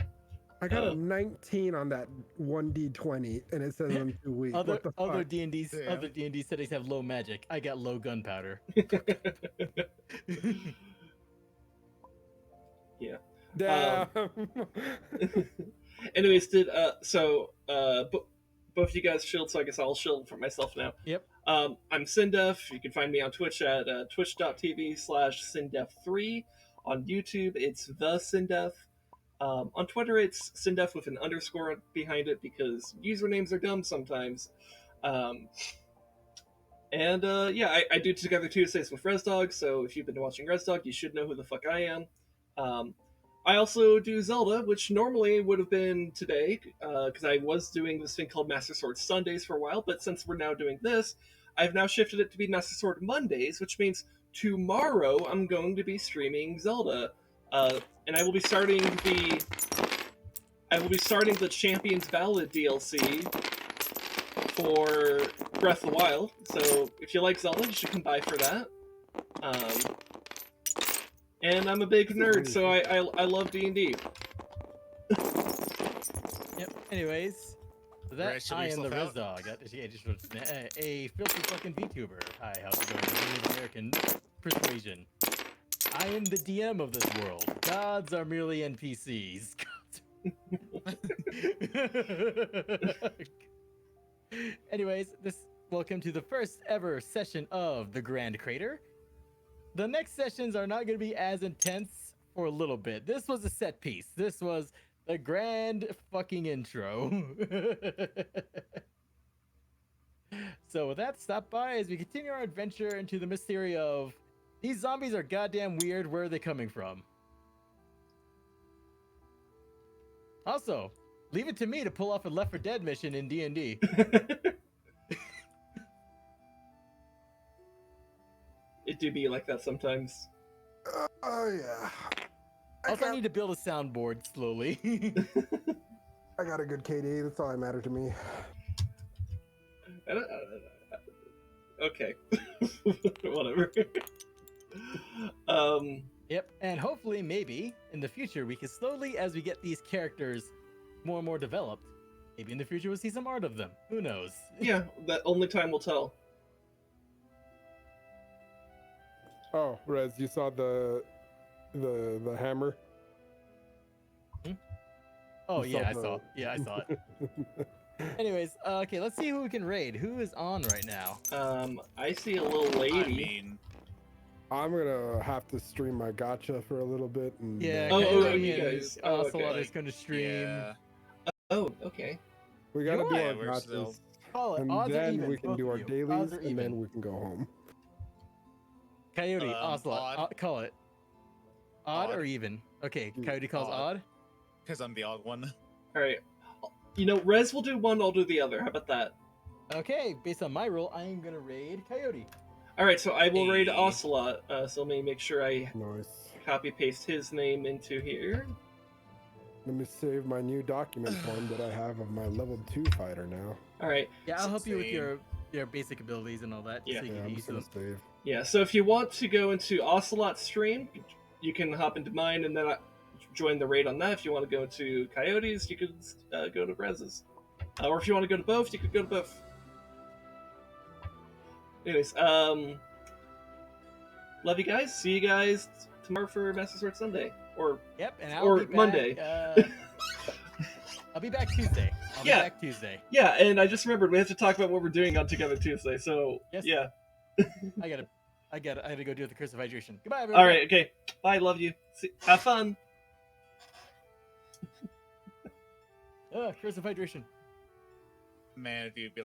I got a 19 on that 1d20, and it says I'm 2 weak. Other What the fuck? D&D settings have low magic. I got low gunpowder. Yeah. Damn. Anyways, both of you guys shield, so I guess I'll shield for myself now. Yep. I'm Sindef. You can find me on Twitch at twitch.tv/Sindef3. On YouTube, it's the Sindef. On Twitter, it's Sindef with an underscore behind it because usernames are dumb sometimes. I do Together Tuesdays with ResDog, so if you've been watching ResDog, you should know who the fuck I am. I also do Zelda, which normally would have been today, because I was doing this thing called Master Sword Sundays for a while, but since we're now doing this, I've now shifted it to be Master Sword Mondays, which means tomorrow I'm going to be streaming Zelda. And I will be starting the Champions Ballad DLC for Breath of the Wild. So if you like Zelda, you should come by for that. And I'm a big nerd, so I love D&D. Yep. Anyways, So that Rez, should I we am the stuff Res out? Dog. A filthy fucking VTuber. Hi, how's it going? Native American persuasion. I am the DM of this world. Gods are merely NPCs. Anyways, welcome to the first ever session of the Grand Crater. The next sessions are not going to be as intense for a little bit. This was a set piece. This was the grand fucking intro. So with that, stop by as we continue our adventure into the mystery of these zombies are goddamn weird. Where are they coming from? Also, leave it to me to pull off a Left 4 Dead mission in D&D. It do be like that sometimes. Oh yeah. Also, I need to build a soundboard slowly. I got a good KD. That's all that matters to me. Okay. Whatever. Yep, and hopefully, maybe, in the future, we can slowly, as we get these characters more and more developed, maybe in the future we'll see some art of them. Who knows? Yeah, that only time will tell. Oh, Rez, you saw the hammer? Oh, You yeah, I the- saw. Yeah, I saw it. Anyways, okay, let's see who we can raid. Who is on right now? I see a little lady. I mean, I'm gonna have to stream my gotcha for a little bit. And, Yeah, Oh, Coyote you and guys. Oh, okay. Ocelot is going to stream. yeah. Oh, okay. we gotta do Yeah, our we're still- gotchas, Call it. and Odds or then even, we can both do of our you. dailies, Odds or and even. then we can go home. Coyote, Ocelot, odd. call it. Odd or Odd. even? Okay, Mm, Coyote calls odd. odd. Because I'm the odd one. All right. You know, Rez will do one. I'll do the other. How about that? Okay, based on my rule, I am going to raid Coyote. All right. So I will raid Hey. Ocelot. So let me make sure I Nice. copy paste his name into here. Let me save my new document form that I have of my level 2 fighter now. All right. Yeah, I'll help you with Same. your basic abilities and all that, Yeah. so you Yeah, can I'm get just used to gonna them. save. Yeah. So if you want to go into Ocelot's stream, you can hop into mine and then join the raid on that. If you want to go to Coyotes, you could go to Rez's. Or if you want to go to both, you could go to both. Anyways, love you guys. See you guys tomorrow for Master Sword Sunday. Or Yep, and I'll Or be back, Monday. I'll be back Tuesday. I'll Yeah. be back Tuesday. yeah, and I just remembered we have to talk about what we're doing on Together Tuesday. So Yes. yeah. I gotta go do the curse of hydration. Goodbye, everyone. All right. Okay. Bye. Love you. Have fun. Curse of hydration. Man, if you'd be